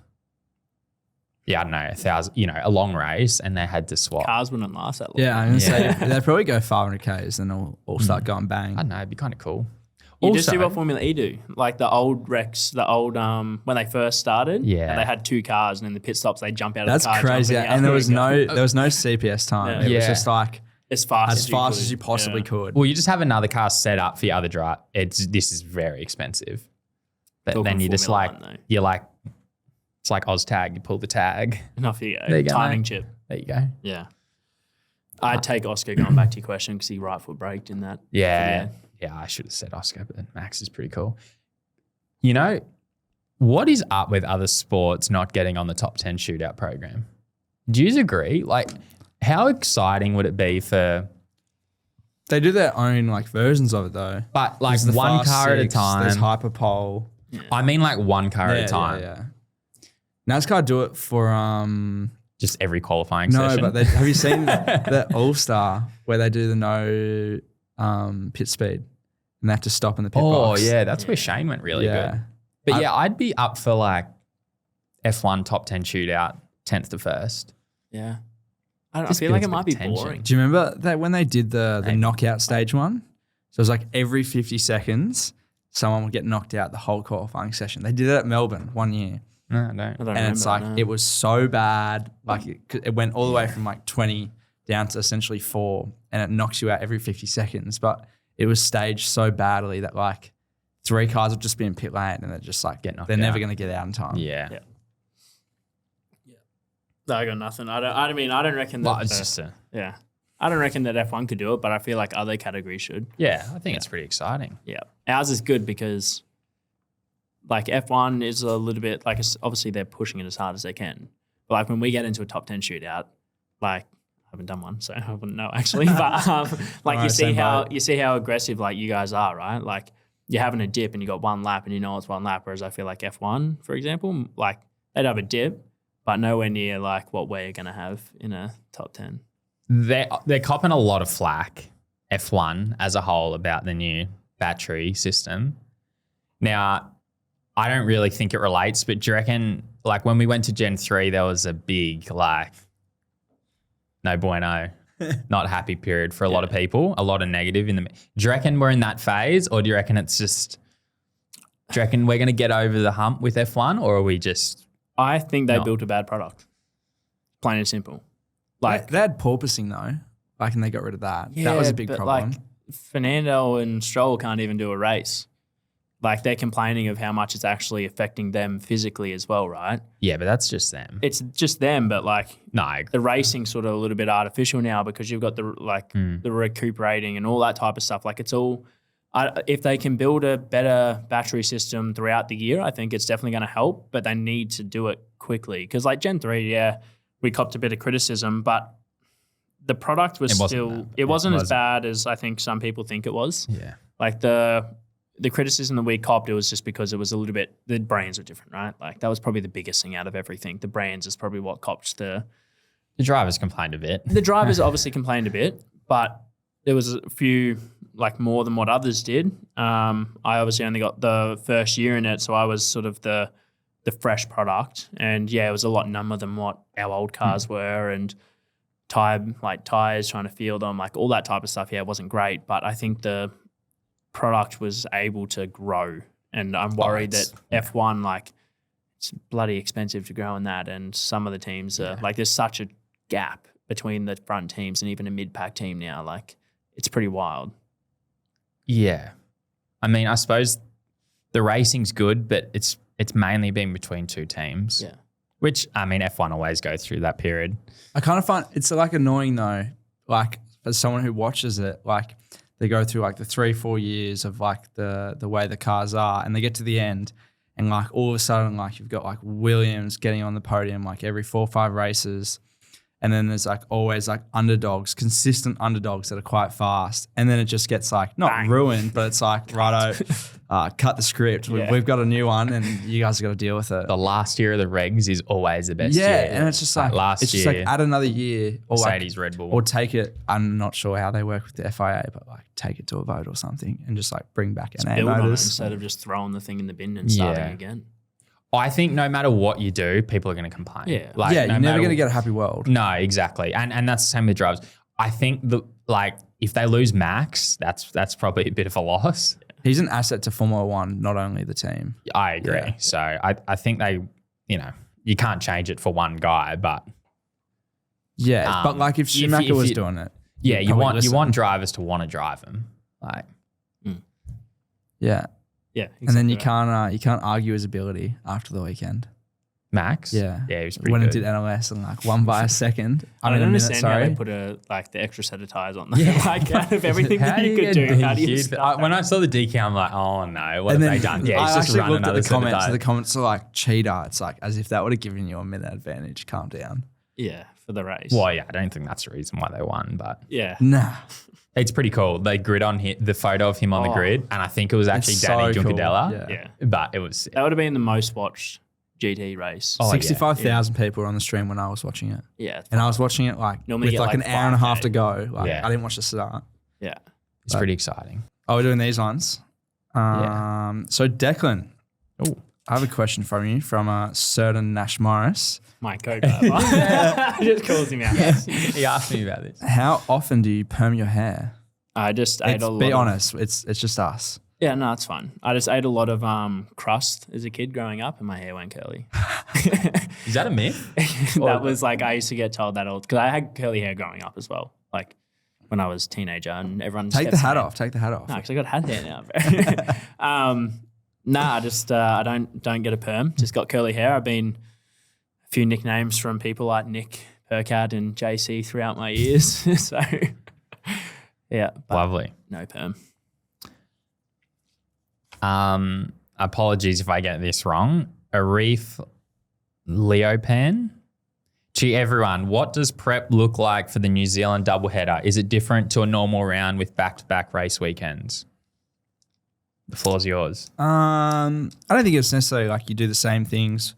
I don't know, 1,000, a long race, and they had to swap. Cars wouldn't last that long. Yeah, I'm going to say they'd probably go 500 Ks and all start going bang. I don't know. It'd be kind of cool. You just see what Formula E do. Like the old Rex, when they first started, and they had 2 cars, and in the pit stops, they jump out of the car. That's crazy. And there was no CPS time. Yeah. It was just like as fast as you possibly could. Well, you just have another car set up for your other drive. This is very expensive. But Talking then you just Formula it's like OzTag. You pull the tag. And off you go. There you go, Timing mate. chip. There you go. Yeah. I'd take Oscar going back to your question because he right foot braked in that. Yeah. Yeah, I should have said Oscar, but Max is pretty cool. What is up with other sports not getting on the top 10 shootout program? Do you agree? Like, how exciting would it be for... They do their own like versions of it though. But like There's the one Fast car at a Six, time. There's Hyperpole. Yeah. I mean like one car at a time. Yeah. NASCAR do it for Just every qualifying no, session. but have you seen the All-Star where they do the no pit speed and they have to stop in the pit box? Oh yeah, that's where Shane went really good. But I'd be up for like F1 top 10 shootout, 10th to 1st. Yeah. I feel like it might be boring. Do you remember that when they did the knockout stage one? So it was like every 50 seconds, someone would get knocked out the whole qualifying session. They did it at Melbourne one year. No, I don't. I don't And it's like, remember, no. it was so bad. Like it went all the way from like 20 down to essentially 4, and it knocks you out every 50 seconds. But it was staged so badly that like 3 cars would just be in pit lane and they're just like, Get knocked they're never out. going to get out in time. Yeah. No, I got nothing. I don't reckon that. Well, it's just I don't reckon that F1 could do it, but I feel like other categories should. I think it's pretty exciting. Yeah. Ours is good because like F1 is a little bit like obviously they're pushing it as hard as they can. But like when we get into a top 10 shootout, like I haven't done one, so I wouldn't know actually. But like you see how aggressive like you guys are, right? Like you're having a dip and you got one lap and you know it's one lap. Whereas I feel like F1, for example, like they'd have a dip, but nowhere near like what we're gonna have in a top 10. They're copping a lot of flack, F1 as a whole, about the new battery system. Now, I don't really think it relates, but do you reckon, like when we went to Gen 3, there was a big like, no bueno, not happy period for a lot of people, a lot of negative in the. Do you reckon we're in that phase, or do you reckon it's just? Do you reckon we're going to get over the hump with F1, or are we just? I think they built a bad product. Plain and simple. Like They had porpoising though, like, and they got rid of that. That was a big problem. Like Fernando and Stroll can't even do a race. Like they're complaining of how much it's actually affecting them physically as well, right? Yeah, but that's just them. It's just them, but like No, the racing's sort of a little bit artificial now because you've got the recuperating and all that type of stuff. Like it's all. If they can build a better battery system throughout the year, I think it's definitely going to help. But they need to do it quickly because like Gen 3, we copped a bit of criticism, but the product was it wasn't as bad as I think some people think it was. Yeah. Like the criticism that we copped, it was just because it was a little bit, the brands were different, right? Like that was probably the biggest thing out of everything. The brands is probably what copped the drivers complained a bit. The drivers obviously complained a bit, but there was a few like more than what others did. I obviously only got the first year in it, so I was sort of the fresh product, and it was a lot number than what our old cars were, and tires trying to feel them, like all that type of stuff. It wasn't great, but I think the product was able to grow, and I'm worried that F1 like it's bloody expensive to grow in that, and some of the teams are like there's such a gap between the front teams and even a mid-pack team now. Like it's pretty wild. Yeah. I mean, I suppose the racing's good, but it's mainly been between 2 teams. Yeah. Which, I mean, F1 always goes through that period. I kind of find it's like annoying though, like as someone who watches it, like they go through like the 3-4 years of like the way the cars are, and they get to the end and like all of a sudden like you've got like Williams getting on the podium like every 4 or 5 races, And then there's like always like underdogs, consistent underdogs that are quite fast. And then it just gets like not ruined, but it's like, righto, cut the script. We've got a new one and you guys got to deal with it. The last year of the regs is always the best year. And it's just like last it's year, just like add another year or Mercedes, like, Red Bull. or take it. I'm not sure how they work with the FIA, but like take it to a vote or something and just like bring back NA build on it motors. instead of just throwing the thing in the bin and starting again. I think no matter what you do, people are going to complain. Yeah. Like, you're no never matter going to get a happy world. No, exactly. And that's the same with drivers. I think if they lose Max, that's probably a bit of a loss. He's an asset to Formula One, not only the team. I agree. Yeah. So I think they, you can't change it for one guy, but but like if Schumacher was doing it, you want drivers to want to drive them, like yeah, exactly. And then you can't argue his ability after the weekend. Max, he was pretty when good. it did NLS and like won by a second. I don't understand how they put the extra set of tires on there. Like out of everything that you could do, how do you stop when I saw the decal, I'm like, oh no, what have they done? Yeah, I he's just actually run looked at another the set of comments. tires. The comments are like cheater. It's like as if that would have given you a minute advantage. Calm down. Yeah, for the race. Well, yeah, I don't think that's the reason why they won, but Yeah. Nah. it's pretty cool. They grid on the photo of him on the grid, and I think it was actually It's Danny so cool. Juncadella. Yeah. But it was That would have been the most watched GT race. Oh, 65,000 people were on the stream when I was watching it. Yeah. And I was watching it like Normally with get like an like hour and a half 5K. to go. Like Yeah. I didn't watch the start. Yeah. it's pretty exciting. Oh, we're doing these ones. So Declan, I have a question from you from a certain Nash Morris. My co-driver. Just calls him out. He asked me about this. How often do you perm your hair? I just ate a lot. Be honest, it's just us. Yeah, no, it's fun. I just ate a lot of crust as a kid growing up, and my hair went curly. Is that a myth? That was like I used to get told that all because I had curly hair growing up as well. Like when I was a teenager, and everyone just Take kept the hat saying- off. Take the hat off. No, because I got hat hair now, bro. Nah, just I don't get a perm. Just got curly hair. I've been a few nicknames from people like Nick, Percat, and JC throughout my years. So yeah, but Lovely. no perm. Apologies if I get this wrong. Arif Leopan. Gee, everyone, what does prep look like for the New Zealand doubleheader? Is it different to a normal round with back-to-back race weekends? The floor's yours. I don't think it's necessarily like you do the same things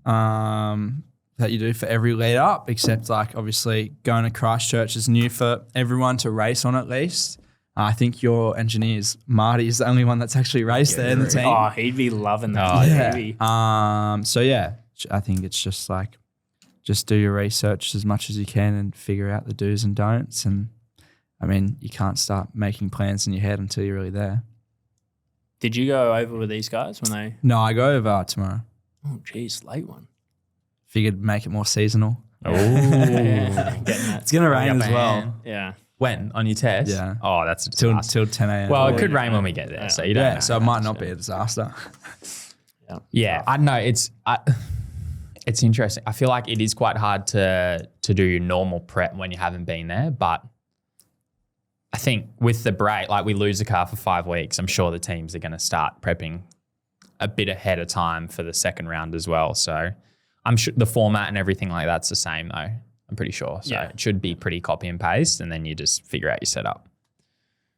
that you do for every lead up, except like obviously going to Christchurch is new for everyone to race on at least. I think your engineers, Marty, is the only one that's actually raced there in the team. Oh, he'd be loving that. Oh, yeah. So yeah, I think it's just like, just do your research as much as you can and figure out the do's and don'ts. And I mean, you can't start making plans in your head until you're really there. Did you go over with these guys when they? No, I go over tomorrow. Oh, geez, late one. Figured make it more seasonal. Oh. It's going to rain as well. Yeah. When? On your test? Yeah. Oh, that's a disaster. Till 10 a.m. Well, it Oh, could yeah. rain when we get there, so you don't yeah, know. so it might not be a disaster. Yeah, I know. It's interesting. I feel like it is quite hard to do your normal prep when you haven't been there, but I think with the break, like we lose the car for 5 weeks, I'm sure the teams are going to start prepping a bit ahead of time for the second round as well. So I'm sure the format and everything like that's the same though. I'm pretty sure. So it should be pretty copy and paste, and then you just figure out your setup.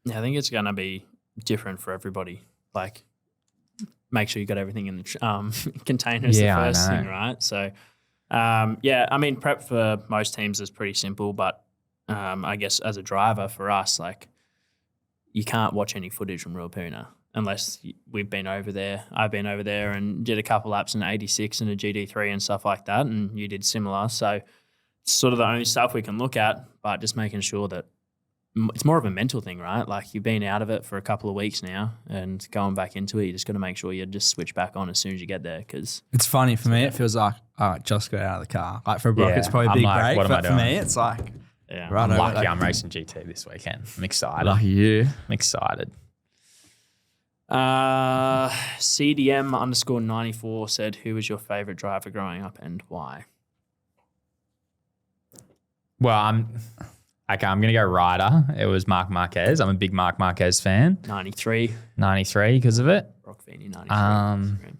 Yeah, I think it's going to be different for everybody. Like, make sure you got everything in the containers the first thing, right? So, yeah, I mean, prep for most teams is pretty simple, but I guess as a driver for us, like, you can't watch any footage from Ruapuna unless we've been over there. I've been over there and did a couple laps in 86 and a GD3 and stuff like that, and you did similar. So it's sort of the only stuff we can look at, but just making sure that it's more of a mental thing, right? Like you've been out of it for a couple of weeks now and going back into it, you just got to make sure you just switch back on as soon as you get there. Because It's funny for me. It feels like, all right, just got out of the car. Like for Brock, Yeah, it's probably a I'm big like, break. what am I But for doing? me, it's like, yeah, right I'm over, lucky like, I'm racing GT this weekend. I'm excited. lucky you. I'm excited. CDM_94 said, who was your favorite driver growing up and why? Well, I'm going to go rider. It was Marc Marquez. I'm a big Marc Marquez fan. 93. 93 because of it. Broc Feeney, 93.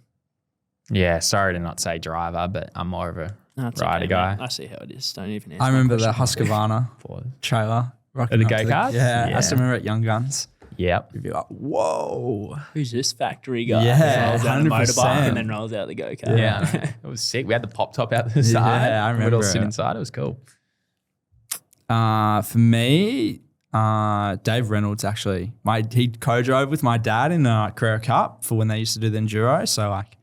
Yeah, sorry to not say driver, but I'm more of a That's rider guy. mate. I see how it is. Don't even. I remember the Husqvarna trailer. The go-karts? Yeah, I still remember at Young Guns. Yep. You'd be like, whoa. Who's this factory guy? Yeah, Rolls out a 100%. motorbike and then rolls out the go-kart. Yeah. It was sick. We had the pop top out the side. Yeah, I We'd all remember sit it. inside. It was cool. For me, Dave Reynolds actually. He co-drove with my dad in the Carrera Cup for when they used to do the enduro. So like,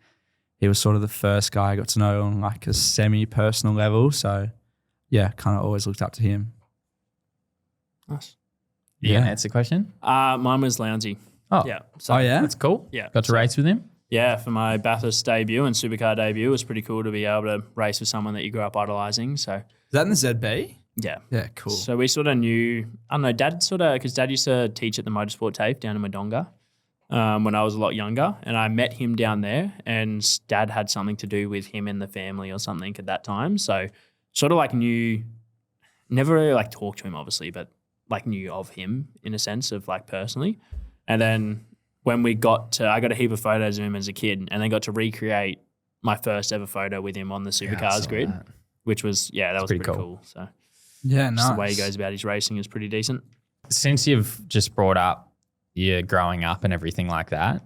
he was sort of the first guy I got to know on like a semi-personal level. So yeah, kind of always looked up to him. Nice. You gonna answer the question? Mine was Lounsey. Oh. Yeah. So, Oh yeah? That's cool. Yeah. Got to race with him? Yeah, for my Bathurst debut and supercar debut, it was pretty cool to be able to race with someone that you grew up idolising. So Is that in the ZB? yeah. Yeah, cool. So we sort of knew, I don't know, because Dad used to teach at the motorsport TAFE down in Wodonga when I was a lot younger. And I met him down there and Dad had something to do with him and the family or something at that time. So sort of like knew, never really like talked to him obviously, but like knew of him in a sense of like personally. And then when I got a heap of photos of him as a kid and then got to recreate my first ever photo with him on the supercars grid, which was, that was pretty cool. So Yeah, just nice. the way he goes about his racing is pretty decent. Since you've just brought up your growing up and everything like that,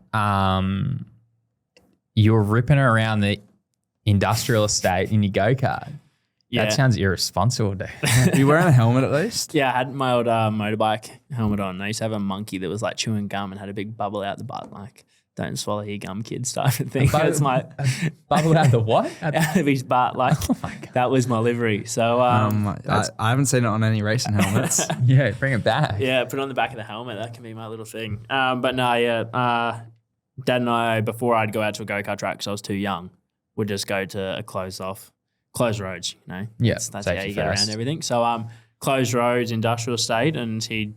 you're ripping around the industrial estate in your go-kart. Yeah. That sounds irresponsible, dude. Are you wearing a helmet at least? Yeah, I had my old motorbike helmet on. I used to have a monkey that was like chewing gum and had a big bubble out the butt, like don't swallow your gum, kids type of thing. That's my Bubble out the what? out of his butt. Like that was my livery. So I haven't seen it on any racing helmets. Yeah, bring it back. yeah, put it on the back of the helmet. That can be my little thing. But no, Dad and I, before I'd go out to a go-kart track because I was too young, would just go to a closed roads, you know. Yeah, That's how safety you get first. around everything. So closed roads, industrial estate, and he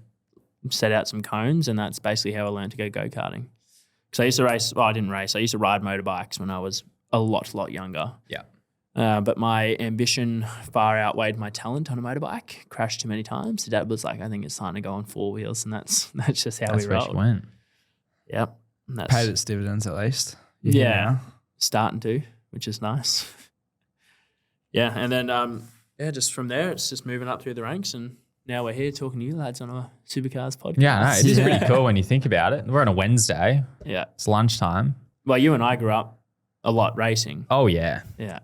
set out some cones, and that's basically how I learned to go go-karting. Because I used to race, I didn't race, I used to ride motorbikes when I was a lot younger. Yeah. But my ambition far outweighed my talent on a motorbike. Crashed too many times. So Dad was like, I think it's time to go on four wheels, and that's just how That's we where rolled. she went. Yep. And that's Paid its dividends at least. You're here Yeah. now. starting to, which is nice. Yeah, and then just from there, it's just moving up through the ranks, and now we're here talking to you lads on a Supercars podcast. Yeah, no, it is pretty cool when you think about it. We're on a Wednesday. Yeah. It's lunchtime. Well, you and I grew up a lot racing. Oh, yeah. Yeah.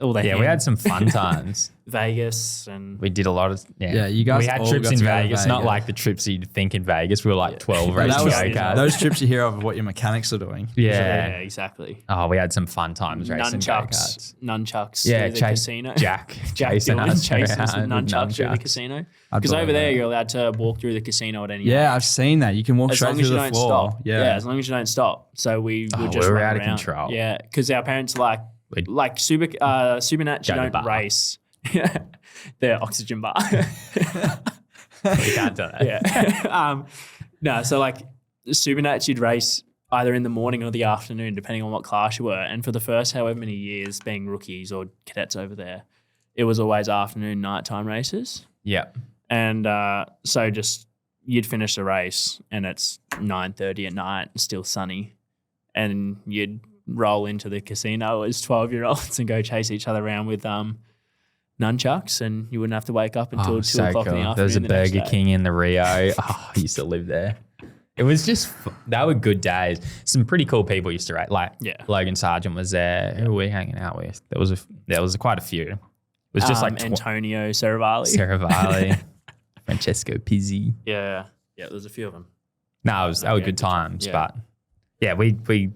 All the Yeah, we had some fun times. Vegas and We did a lot of Yeah, you guys We had all trips got in to go to Vegas, not Vegas. like the trips you'd think in Vegas. We were like 12 But racing that was, go-karts. those trips you hear of what your mechanics are doing. yeah, Yeah. exactly. Oh, we had some fun times racing go-karts. Nunchucks Yeah, through the chase casino. Jack Jack chasing Dillon us chasing us with around with nunchucks through the nunchucks. casino. I'd Because over believe there, that. you're allowed to walk through the casino at any Yeah, age. I've seen that. You can walk As straight long as through you the don't floor. stop. Yeah. As long as you don't stop. So we would Oh, just we were run out of around. control. Yeah, because our parents are We'd like Super Nats, you go to the don't bar. race. They're oxygen bar. We can't do that. Yeah. No, so like Super Nats, you'd race either in the morning or the afternoon, depending on what class you were. And for the first however many years being rookies or cadets over there, it was always afternoon, nighttime races. Yeah. And so just you'd finish the race and it's 9:30 at night, still sunny, and you'd roll into the casino as 12-year-olds and go chase each other around with nunchucks, and you wouldn't have to wake up until 2 o'clock in the afternoon. There was a the next Burger day. King in the Rio. Oh, I used to live there. It was just, that were good days. Some pretty cool people used to rate. Like Logan Sargent was there. Who were we hanging out with? There was quite a few. It was just like Antonio Saravalli. Saravalli, Francesco Pizzi. Yeah, there's a few of them. No, they were good times. Yeah. But yeah, we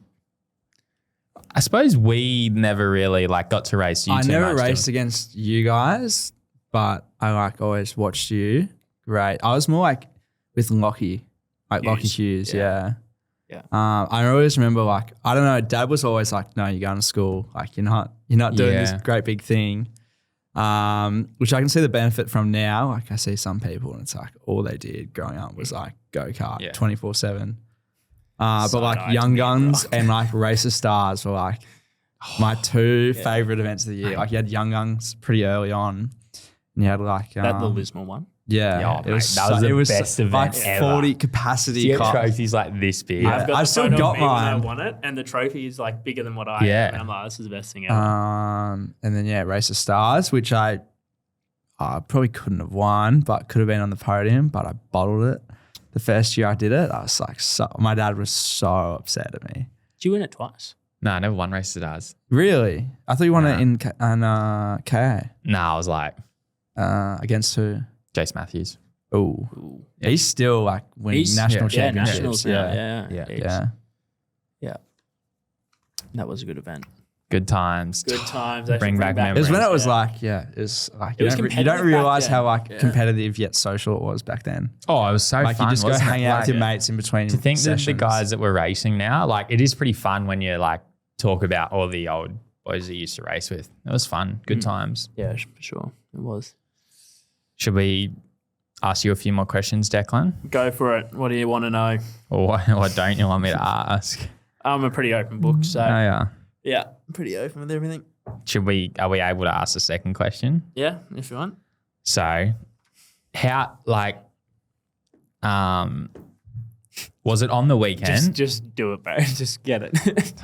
I suppose we never really like got to race you I too never much. raced against you guys, but I like always watched you. Great. I was more like with Lockie, Lockie Hughes. Yeah. I always remember like, I don't know, Dad was always like, no, you're going to school. Like you're not doing this great big thing. Which I can see the benefit from now. Like I see some people and it's like all they did growing up was like go-kart 24/7. But like Young Guns and like Racer Stars were like my two favorite events of the year. Like you had Young Guns pretty early on, and you had like That the Lismore one. Yeah, it was mate, that was the it was best event like ever. 40 capacity You get cup. trophies like this big. I've got I the still photo of got me when I mine. won it, and the trophy is like bigger than what I Yeah. am. And I'm like, this is the best thing ever. And then Race of Stars, which I probably couldn't have won, but could have been on the podium, but I bottled it. The first year I did it, I was like, my dad was so upset at me. Did you win it twice? No, I never won Race to Stars. Really? I thought you won it in KA. No, I was like Against who? Jace Matthews. Oh, he's still like winning national Yeah, championships. nationals now. Yeah. Yeah. Yeah. That was a good event. Good times. Good times. They Bring should back It memories. was when it was Yeah. like, it was like It was you don't competitive back realize then. how like Yeah. competitive yet social it was back then. Oh, it was so Like fun. you just go wasn't hang it? out with your Like, mates in between. to think that the sessions. guys that were racing now, like it is pretty fun when you like talk about all the old boys that you used to race with. It was fun. Good times. Yeah, for sure. It was. Should we ask you a few more questions, Declan? Go for it. What do you want to know? Or what don't you want me to ask? I'm a pretty open book, so Oh, yeah. yeah, I'm pretty open with everything. Are we able to ask the second question? Yeah, if you want. So, how was it on the weekend? Just do it, bro. Just get it.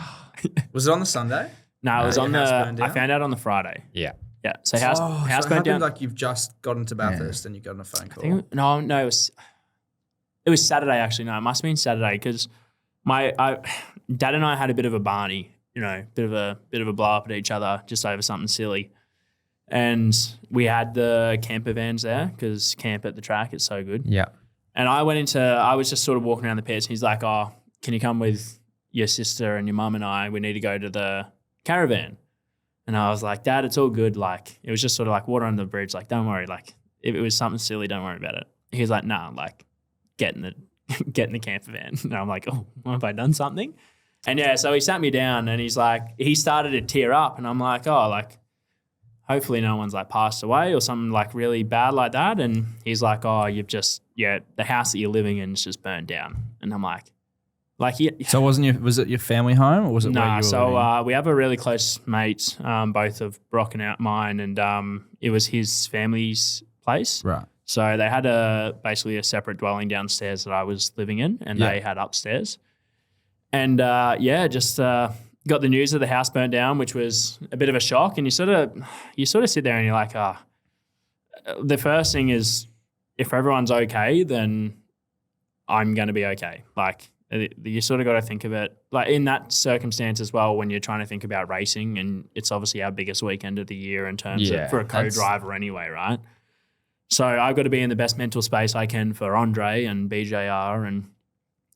Was it on the Sunday? No, it was on your house burned I down? found out on the Friday. Yeah. Yeah, so house so it burnt down. like you've just gotten to Bathurst and you got on a phone call. No, it was Saturday actually. No, it must have been Saturday because Dad and I had a bit of a Barney, bit of a blow up at each other just over something silly, and we had the camper vans there because camp at the track is so good. Yeah. And I was just sort of walking around the pits, and he's like, "Oh, can you come with your sister and your mum and I? We need to go to the caravan." And I was like, "Dad, it's all good. Like, it was just sort of like water under the bridge. Like, don't worry. Like, if it was something silly, don't worry about it." He's like, "Nah, like, get in the camper van." And I'm like, "Oh, have I done something?" And yeah, so he sat me down and he's like, he started to tear up, and I'm like, "Oh, like, hopefully no one's like passed away or something like really bad like that." And he's like, "Oh, the house that you're living in is just burned down." And I'm like, So was it your family home or was it where you nah, were so living? we have a really close mate, both of Broc and mine, and it was his family's place. Right. So they had basically a separate dwelling downstairs that I was living in, and they had upstairs. And just got the news of the house burnt down, which was a bit of a shock. And you sort of sit there and you're like, the first thing is, if everyone's okay, then I'm going to be okay. Like, you sort of got to think of it like in that circumstance as well when you're trying to think about racing, and it's obviously our biggest weekend of the year in terms of for a co-driver anyway, right? So I've got to be in the best mental space I can for Andre and BJR, and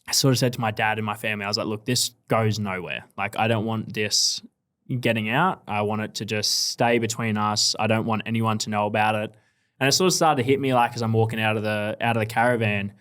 I sort of said to my dad and my family, I was like, "Look, this goes nowhere. Like, I don't want this getting out. I want it to just stay between us. I don't want anyone to know about it." And it sort of started to hit me like as I'm walking out of the caravan.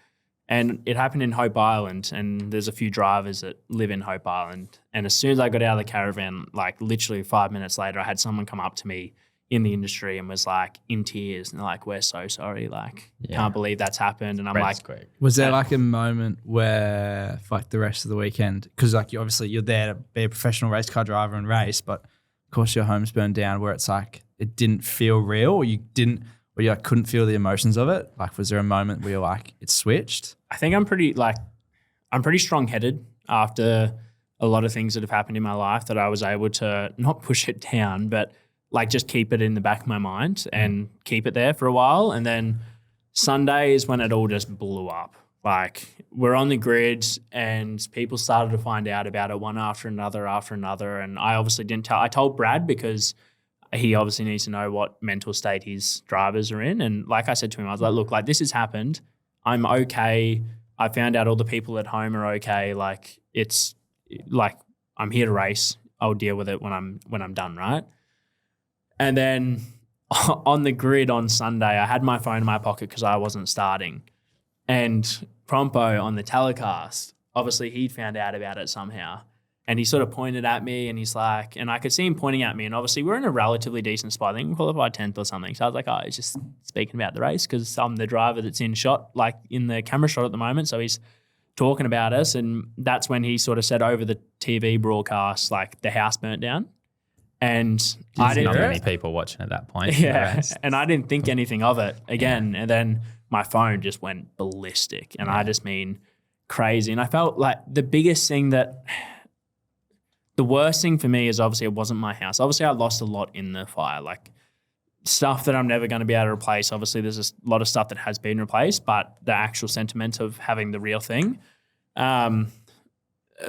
And it happened in Hope Island, and there's a few drivers that live in Hope Island. And as soon as I got out of the caravan, like literally 5 minutes later, I had someone come up to me in the industry and was like in tears, and they're like, "We're so sorry. Like, can't believe that's happened." And I'm like, was there like a moment where for like the rest of the weekend, because like you're there to be a professional race car driver and race, but of course your home's burned down, where it's like it didn't feel real, or you like, couldn't feel the emotions of it? Like, was there a moment where you're like, it switched? I think I'm pretty strong-headed after a lot of things that have happened in my life, that I was able to not push it down, but like just keep it in the back of my mind and keep it there for a while. And then Sunday is when it all just blew up. Like, we're on the grid and people started to find out about it one after another. And I obviously didn't tell. I told Brad because he obviously needs to know what mental state his drivers are in. And like I said to him, I was like, "Look, like, this has happened. I'm okay. I found out all the people at home are okay. Like, it's like, I'm here to race. I'll deal with it when I'm done, right?" And then on the grid on Sunday, I had my phone in my pocket because I wasn't starting. And Trompo on the telecast, obviously he'd found out about it somehow. And he sort of pointed at me, and he's like, and I could see him pointing at me. And obviously we're in a relatively decent spot. I think we qualified 10th or something. So I was like, "Oh, he's just speaking about the race because I'm the driver that's in shot, like in the camera shot at the moment." So he's talking about us. And that's when he sort of said over the TV broadcast, like, the house burnt down. And Not many people watching at that point. yeah, and I didn't think anything of it again. And then my phone just went ballistic, and I just mean crazy. And I felt like the worst thing for me is obviously it wasn't my house. Obviously, I lost a lot in the fire, like stuff that I'm never going to be able to replace. Obviously, there's a lot of stuff that has been replaced, but the actual sentiment of having the real thing.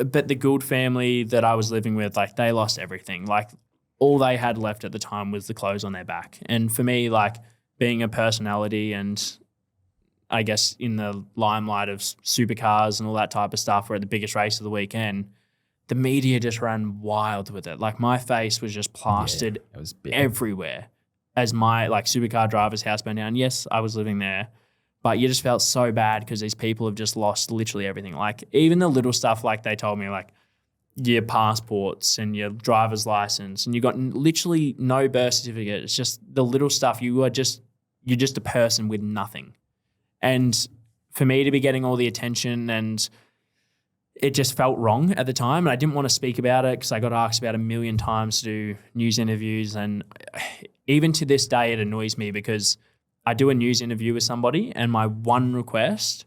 But the Gould family that I was living with, like they lost everything. Like all they had left at the time was the clothes on their back. And for me, like being a personality and I guess in the limelight of supercars and all that type of stuff, we're at the biggest race of the weekend, the media just ran wild with it. Like my face was just plastered it was big. everywhere as my like supercar driver's house burned down. Yes, I was living there, but you just felt so bad because these people have just lost literally everything. Like even the little stuff, like they told me, like your passports and your driver's license, and you got literally no birth certificate. It's just the little stuff. You're just a person with nothing. And for me to be getting all the attention, and it just felt wrong at the time. And I didn't want to speak about it because I got asked about 1 million times to do news interviews. And even to this day, it annoys me because I do a news interview with somebody and my one request,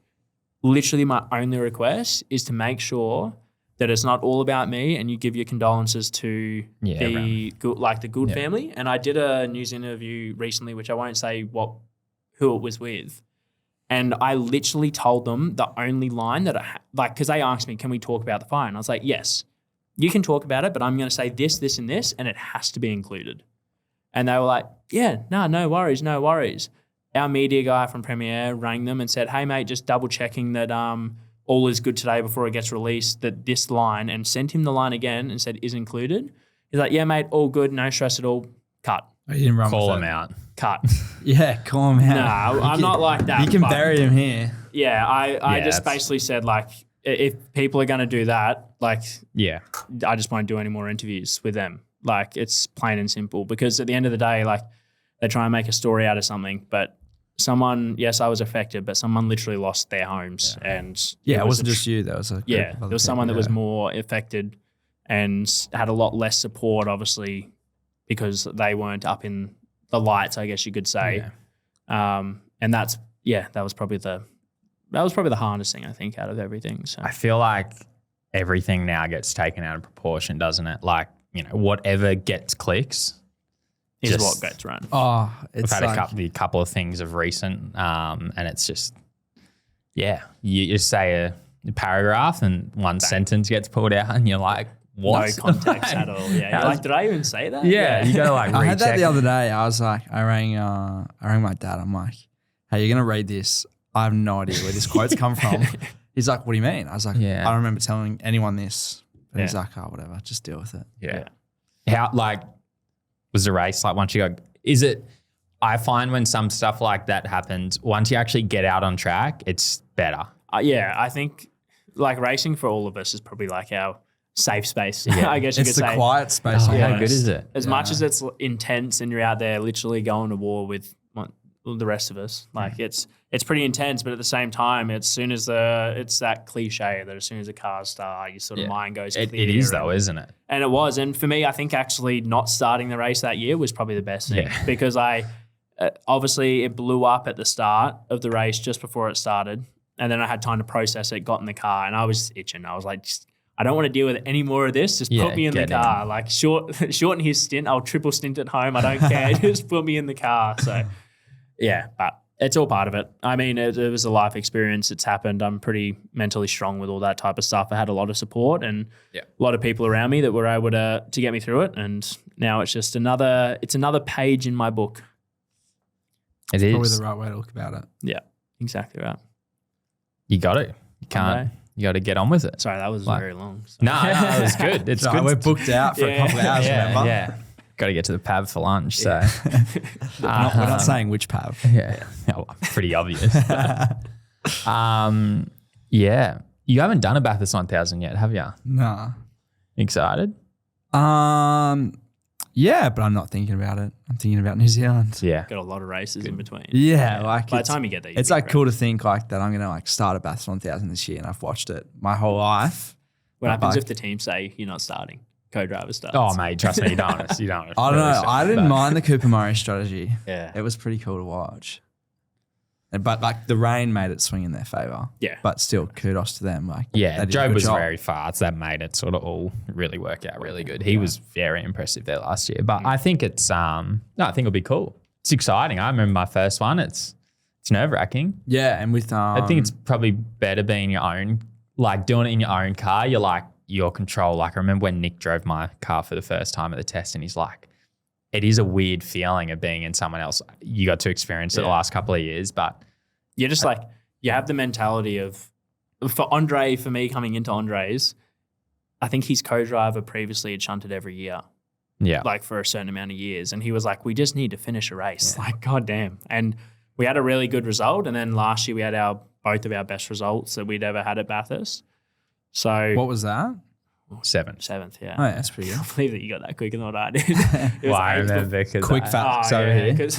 literally my only request, is to make sure that it's not all about me and you give your condolences to the Gould family. And I did a news interview recently, which I won't say who it was with. And I literally told them the only line that because they asked me, can we talk about the fire? And I was like, yes, you can talk about it, but I'm going to say this, this, and this, and it has to be included. And they were like, yeah, no worries. Our media guy from Premiere rang them and said, hey, mate, just double checking that all is good today before it gets released, that this line, and sent him the line again and said, is included. He's like, yeah, mate, all good, no stress at all, cut. Oh, you didn't run Call with him it. out. Cut. Yeah, call him out. No, I'm not like that. You can but bury him here. Yeah, I just that's- basically said, like, if people are going to do that, like, Yeah. I just won't do any more interviews with them. Like, it's plain and simple. Because at the end of the day, like, they try and make a story out of something, but someone, yes, I was affected, but someone literally lost their homes. And Yeah, it wasn't just you. There was a group yeah, of there other was someone people, that was yeah. more affected and had a lot less support, obviously, because they weren't up in the lights, I guess you could say. Yeah. And that was probably the hardest thing, I think, out of everything. So I feel like everything now gets taken out of proportion, doesn't it? Like, whatever gets clicks is just- what gets run. Oh, We've it's had like, a couple of things of recent, and it's just, you just say a paragraph and one sentence gets pulled out and you're like, what? No context at all. Yeah, you're like, did I even say that? Yeah, you gotta like I had that recheck. the other day. I was like, I rang my dad. I'm like, hey, you're gonna read this. I have no idea where this quote's come from. He's like, what do you mean? I was like, Yeah. I don't remember telling anyone this. But he's Yeah. like, oh, whatever, just deal with it. Yeah. How was the race like once you go? Is it? I find when some stuff like that happens, once you actually get out on track, it's better. Yeah, I think like racing for all of us is probably like our safe space. I guess you It's could the say. quiet space. Oh, how almost. good is it? As much as it's intense and you're out there literally going to war with the rest of us, like it's pretty intense. But at the same time, as soon as it's that cliche that as soon as the cars start, your sort of mind goes clear. It is though, isn't it? And it was. And for me, I think actually not starting the race that year was probably the best thing because obviously it blew up at the start of the race just before it started. And then I had time to process it, got in the car, and I was itching. I was like, I don't want to deal with any more of this. Just put me in the get car. Like shorten his stint. I'll triple stint at home. I don't care. Just put me in the car. So yeah, but it's all part of it. I mean, it was a life experience. It's happened. I'm pretty mentally strong with all that type of stuff. I had a lot of support and a lot of people around me that were able to get me through it. And now it's just another page in my book. It is. Probably the right way to look about it. Yeah, exactly right. You got it. You can't. Okay. You got to get on with it. Sorry, that was very long. So. No, it was good. It's No, good. we're booked out for a couple of hours, remember? Yeah. Got to get to the pub for lunch. So We're not saying which pav. yeah, well, pretty obvious. Yeah, you haven't done a Bathurst 1000 yet, have you? Nah. Excited? Yeah, but I'm not thinking about it. I'm thinking about New Zealand. Yeah. Got a lot of races in between. Yeah, like By the time you get there, it's like cool to think like that I'm gonna like start a Bathurst 1000 this year, and I've watched it my whole life. What happens like- if the team say you're not starting? co-driver starts. Oh, mate, trust me, you don't want to. You don't want to I don't really know. start, I didn't but- mind the Cooper Murray strategy. Yeah. It was pretty cool to watch. But like the rain made it swing in their favour. Yeah. But still, kudos to them. Like Yeah, they did a Joe good was job. very fast. That made it sort of all really work out really good. He was very impressive there last year. But I think it's I think it'll be cool. It's exciting. I remember my first one. It's nerve-wracking. Yeah, and with I think it's probably better being your own, like doing it in your own car. You're like your control. Like I remember when Nick drove my car for the first time at the test, and he's like, it is a weird feeling of being in someone else. You got to experience it the last couple of years, but You're just like, you have the mentality of, for me coming into Andre's, I think his co-driver previously had shunted every year, yeah, like for a certain amount of years. And he was like, we just need to finish a race. Like, goddamn. And we had a really good result. And then last year we had both of our best results that we'd ever had at Bathurst. So what was that? 7. seventh, yeah. Oh, yeah, that's pretty I good. can't believe that you got that quicker than what I did. It was Well, I eighth. remember because Quick facts over here. Because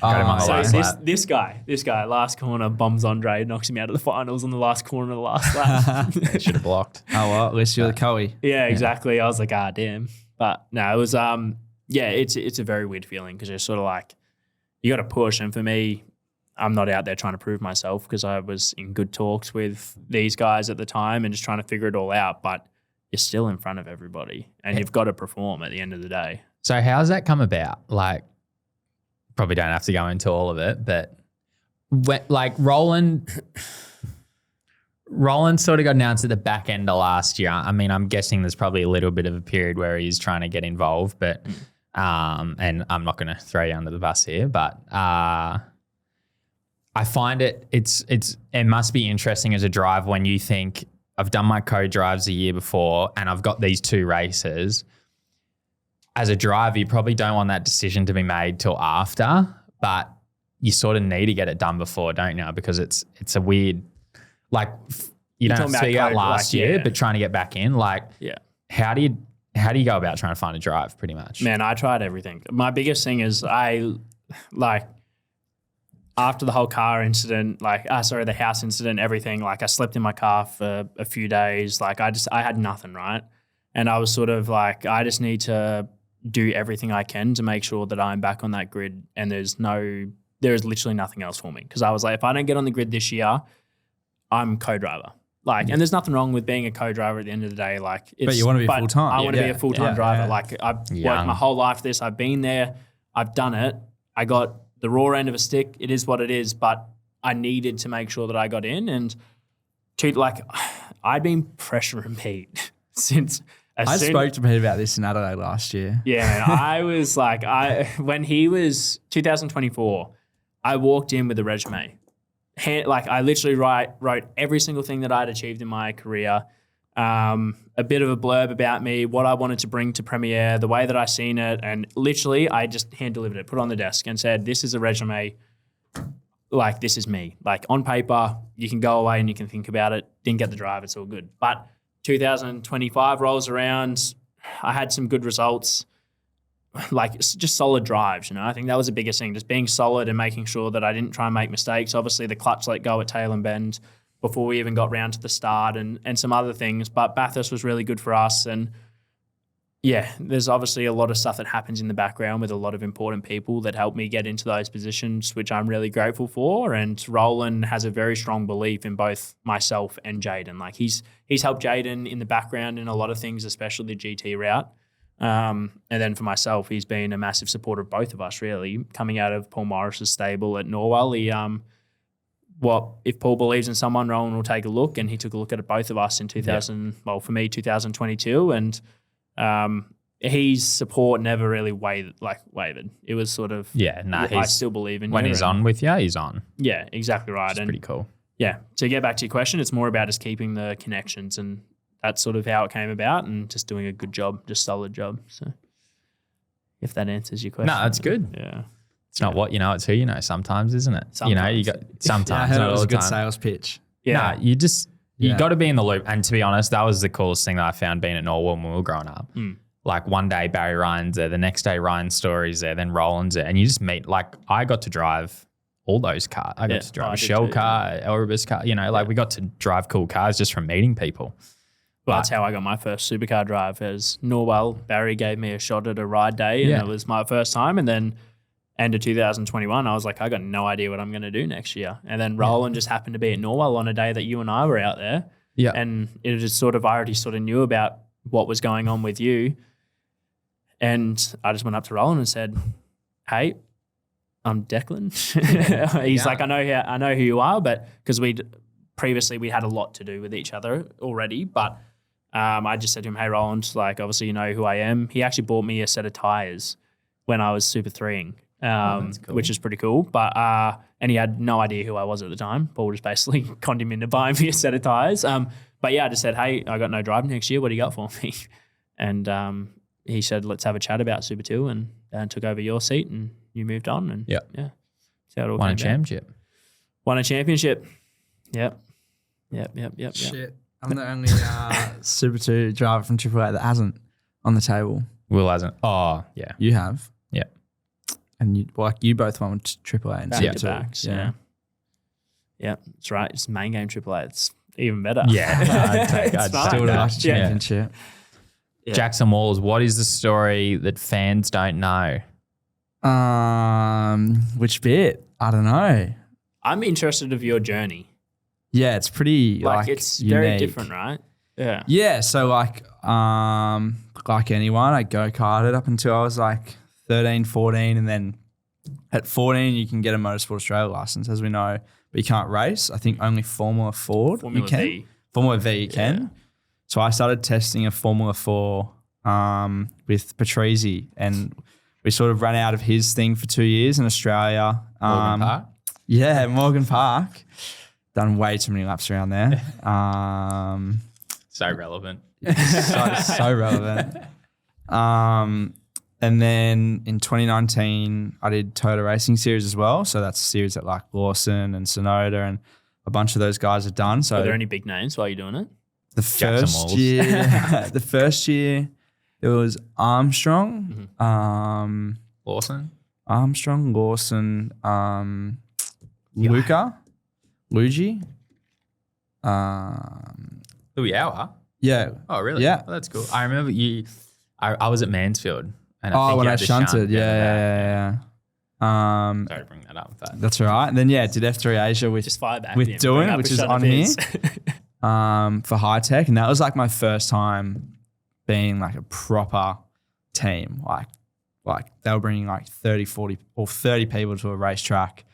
my so last this guy, last corner bombs Andre, knocks him out of the finals on the last corner of the last lap. should have blocked. Oh well, at least you're the Coey. Yeah, exactly. I was like, damn. But no, it was it's a very weird feeling because you're sort of like, you got to push. And for me, I'm not out there trying to prove myself because I was in good talks with these guys at the time and just trying to figure it all out. But you're still in front of everybody and you've got to perform at the end of the day. So how's that come about? Like, probably don't have to go into all of it, but like Roland sort of got announced at the back end of last year. I mean, I'm guessing there's probably a little bit of a period where he's trying to get involved, but and I'm not going to throw you under the bus here, but I find it must be interesting as a driver when you think I've done my co-drives a year before and I've got these 2 races. As a driver, you probably don't want that decision to be made till after, but you sort of need to get it done before, don't you? Because it's a weird, like you don't have to speak out last year, but trying to get back in, like how do you go about trying to find a drive pretty much? Man, I tried everything. My biggest thing is after the whole car incident, the house incident, everything, like I slept in my car for a few days. Like I had nothing, right? And I was sort of like, I just need to do everything I can to make sure that I'm back on that grid and there is literally nothing else for me. Because I was like, if I don't get on the grid this year, I'm co-driver. Like, and there's nothing wrong with being a co-driver at the end of the day. Like, But you want to be full-time. I want to be a full-time driver. Yeah. Like I've worked my whole life for this. I've been there. I've done it. I got the raw end of a stick. It is what it is. But I needed to make sure that I got in. And I'd been pressuring Pete since. I spoke to Pete about this in Adelaide last year. Yeah, man. I was like, when he was 2024, I walked in with a resume. I literally wrote every single thing that I'd achieved in my career, a bit of a blurb about me, what I wanted to bring to Premiere, the way that I seen it, and literally I just hand-delivered it, put it on the desk and said, this is a resume, like this is me. Like on paper, you can go away and you can think about it. Didn't get the drive, it's all good. But 2025 rolls around, I had some good results, like just solid drives, you know. I think that was the biggest thing, just being solid and making sure that I didn't try and make mistakes. Obviously, the clutch let go at Tail and Bend before we even got round to the start and some other things. But Bathurst was really good for us. And yeah, there's obviously a lot of stuff that happens in the background with a lot of important people that help me get into those positions, which I'm really grateful for. And Roland has a very strong belief in both myself and Jaden. Like he's helped Jaden in the background in a lot of things, especially the GT route. And then for myself, he's been a massive supporter of both of us, really. Coming out of Paul Morris's stable at Norwell, if Paul believes in someone, Roland will take a look. And he took a look at both of us in 2022. And his support never really wavered. It was sort of, I still believe in you. When he's on with you, he's on. Yeah, exactly right. It's pretty cool. Yeah. To get back to your question, it's more about just keeping the connections, and that's sort of how it came about, and just doing a good job, just solid job. So if that answers your question. No, that's good. Yeah. It's not what you know, it's who you know sometimes, isn't it? Sometimes. You know, you got sometimes. I heard not it was all a the good time. sales pitch. Yeah. No, you got to be in the loop. And to be honest, that was the coolest thing that I found being at Norwell when we were growing up. Like one day Barry Ryan's there, the next day Ryan Story's there, then Roland's there, and you just meet. Like I got to drive all those cars. I got to drive a Shell car, Erebus car. You know, like we got to drive cool cars just from meeting people. Well, that's how I got my first supercar drive. As Norwell, Barry gave me a shot at a ride day, and it was my first time. And then end of 2021, I was like, I got no idea what I'm going to do next year. And then Roland just happened to be at Norwell on a day that you and I were out there. Yeah. And it was just sort of, I already sort of knew about what was going on with you. And I just went up to Roland and said, hey, I'm Declan. He's like, I know who you are, but because previously we had a lot to do with each other already. But I just said to him, hey, Roland, like, obviously you know who I am. He actually bought me a set of tires when I was Super 3ing, cool. Which is pretty cool. But and he had no idea who I was at the time. Paul just basically conned him into buying me a set of tires. But yeah, I just said, hey, I got no drive next year. What do you got for me? And he said, let's have a chat about Super 2, and took over your seat, and you moved on. And yeah, that's how it all Won a came championship. about. Won a championship. Yep. Shit. I'm the only Super 2 driver from Triple A that hasn't on the table. Will hasn't. Oh, yeah. You have. Yeah. And you both won with Triple A and Back Super to 2. backs. Yeah. Yeah, that's right. It's main game AAA. It's even better. Yeah. I'd fine. Still would have Yeah. liked a championship. Yeah. Jackson Walls, what is the story that fans don't know? Which bit? I don't know. I'm interested of your journey. Yeah, it's pretty Like it's very unique. different, right? Yeah. Yeah, so like anyone, I go-karted up until I was like 13, 14, and then at 14 you can get a Motorsport Australia license, as we know, but you can't race. I think only Formula Ford Formula you can. V. Formula V you can. So I started testing a Formula 4 with Patrese, and we sort of ran out of his thing for 2 years in Australia. Morgan Park? Yeah, Morgan Park. Done way too many laps around there. So relevant. so relevant. And then in 2019, I did Toyota Racing Series as well. So that's a series that like Lawson and Sonoda and a bunch of those guys have done. So Are there any big names while you're doing it? the first year, it was Armstrong, Lawson? Lawson, Luca, Luigi. Louis Hour? Yeah. Oh, really? Yeah. Oh, that's cool. I remember I was at Mansfield. And I think When you I had the shunted. shunt. Yeah. Sorry to bring that up. But That's all right. And then, did F3 Asia with Just fire back. with Jim. doing Bring it, up which a is shot on of here. his. For high tech. And that was like my first time being like a proper team. Like they were bringing like 30, 40 or 30 people to a racetrack,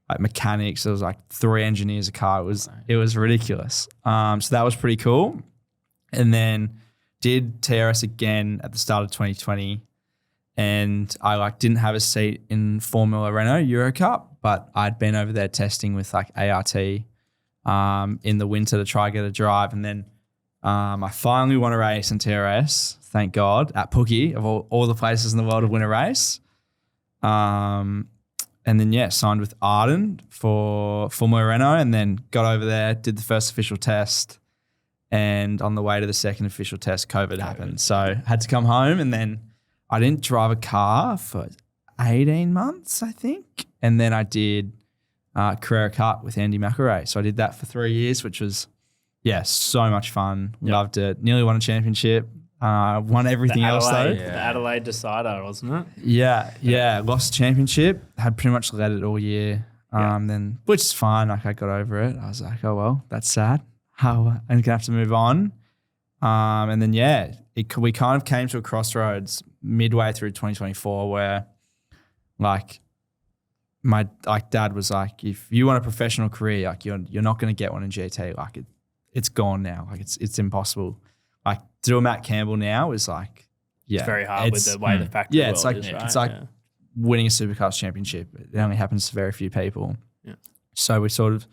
like mechanics. There was like 3 engineers a car. It was ridiculous. So that was pretty cool. And then did TRS again at the start of 2020. And I like didn't have a seat in Formula Renault Euro Cup, but I'd been over there testing with like ART in the winter to try get a drive. And then I finally won a race in TRS, thank God, at Pookie, of all the places in the world to win a race. And then, signed with Arden for Formula Renault, and then got over there, did the first official test. And on the way to the second official test, COVID happened. So had to come home, and then I didn't drive a car for 18 months, I think. And then I did Carrera Cup with Andy McElray. So I did that for 3 years, which was, so much fun. Yep. Loved it. Nearly won a championship. Won everything else though. The Adelaide decider, wasn't it? Yeah. Lost the championship. Had pretty much led it all year. Then, which is fine. Like I got over it. I was like, oh well, that's sad. I'm gonna have to move on. And then we kind of came to a crossroads midway through 2024 where, like, my dad was like, if you want a professional career, like you're not gonna get one in GT. Like it's gone now. Like it's impossible. Like to do a Matt Campbell now is like, It's very hard with the way the factory world it's like is, right? it's like winning a Supercars championship. It only happens to very few people. Yeah. So we sort of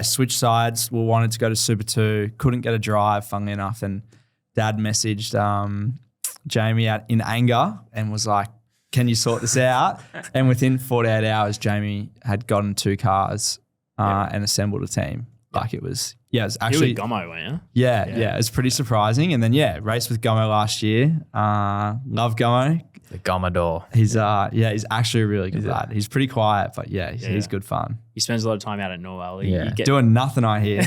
switched sides. We wanted to go to Super 2, couldn't get a drive, funnily enough, and Dad messaged Jamie out in anger and was like, can you sort this out? And within 48 hours, Jamie had gotten 2 cars and assembled a team. Like it was actually you were Gomo, weren't you? Yeah, it's pretty surprising. And then raced with Gomo last year. Love Gomo. The Commodore. He's actually a really good lad. He's pretty quiet, but he's good fun. He spends a lot of time out at Norwell. Doing nothing, I hear.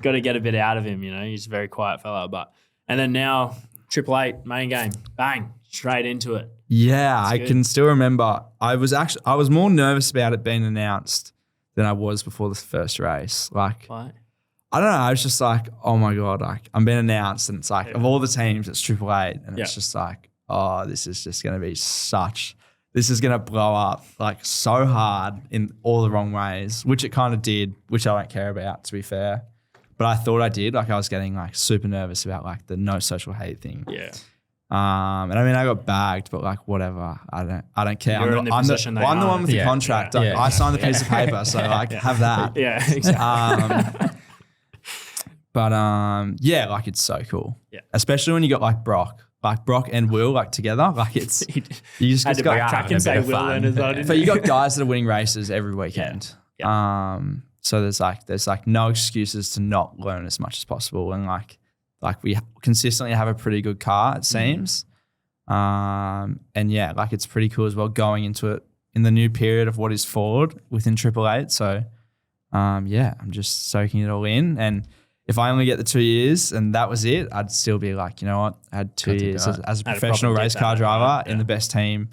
Got to get a bit out of him, He's a very quiet fella. And then now, 888 main game, bang, straight into it. Yeah, I can still remember. I was more nervous about it being announced than I was before the first race. Like, Why? I don't know. I was just like, oh my God, like I'm being announced, and it's like of all the teams, it's 888, and it's just like, oh, this is just going to be this is going to blow up like so hard in all the wrong ways, which it kind of did, which I don't care about, to be fair. But I thought I did. Like I was getting like super nervous about like the no social hate thing. Yeah. And I mean, I got bagged, but like whatever. I don't care. You're I'm in the the position they one are. with the contract. Yeah. I signed the piece of paper, so like have that. Yeah, exactly. But like it's so cool. Yeah. Especially when you got like Broc and Will like together. Like it's you just Had to got backtrack and say Will in as well. but you got guys that are winning races every weekend. Yeah. So there's no excuses to not learn as much as possible, and like we consistently have a pretty good car, it seems. And like it's pretty cool as well going into it in the new period of what is forward within 888. So I'm just soaking it all in, and if I only get the 2 years and that was it, I'd still be like, you know what, I had 2 years as a professional race car driver in the best team,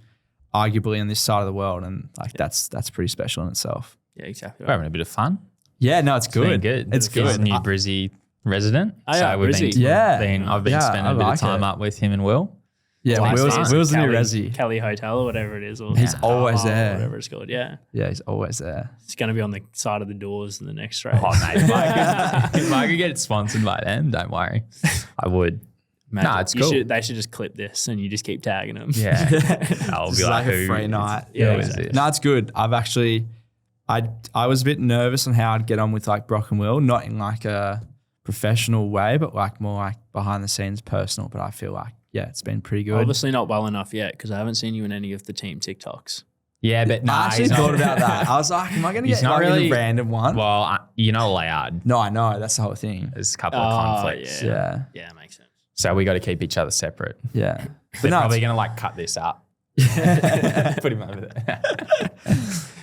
arguably on this side of the world, and like that's pretty special in itself. Yeah, exactly. We're having a bit of fun. Yeah, no, it's good. Good. It's good. He's a new Brizzy resident. Oh, yeah, we've Brizzy. I've been spending a bit of time up with him and Will. Yeah, Will's the new resi. Kelly Hotel or whatever it is. Or He's always there. Whatever it's called, yeah. Yeah, he's always there. It's going to be on the side of the doors in the next race. Oh, mate. If I could get sponsored by them, don't worry. I would. Mate, nah, it's cool. They should just clip this and you just keep tagging them. Yeah. I'll This be is like, a free night. Yeah, exactly. No, it's good. I was a bit nervous on how I'd get on with like Broc and Will, not in like a professional way, but like more like behind the scenes personal. But I feel like, it's been pretty good. Obviously not well enough yet because I haven't seen you in any of the team TikToks. Yeah, but I actually thought about that. I was like, am I going to get not like really, in a random one? Well, you're not allowed. No, I know. That's the whole thing. There's a couple of conflicts. Yeah. Yeah, makes sense. So we got to keep each other separate. Yeah. They're probably going to like cut this up. Put him over there.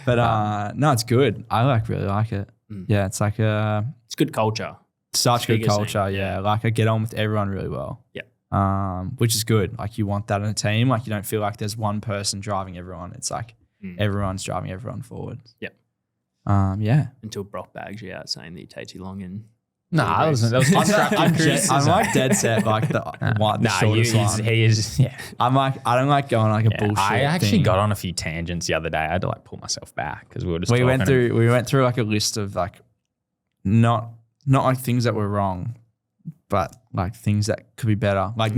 But no, it's good. I really like it. Yeah, it's like it's good culture. Such good Biggest culture. thing, Yeah, like I get on with everyone really well. Yeah. Which is good. Like you want that in a team. Like you don't feel like there's one person driving everyone. It's like everyone's driving everyone forward. Yep. Yeah. Until Broc bags you out saying that you take too long and That was I'm like dead set like the shortest one. He is. Yeah. I'm like I don't like going like a bullshit. I actually thing. got on a few tangents the other day. I had to like pull myself back because we were just. We went through like a list of like not like things that were wrong, but like things that could be better. Like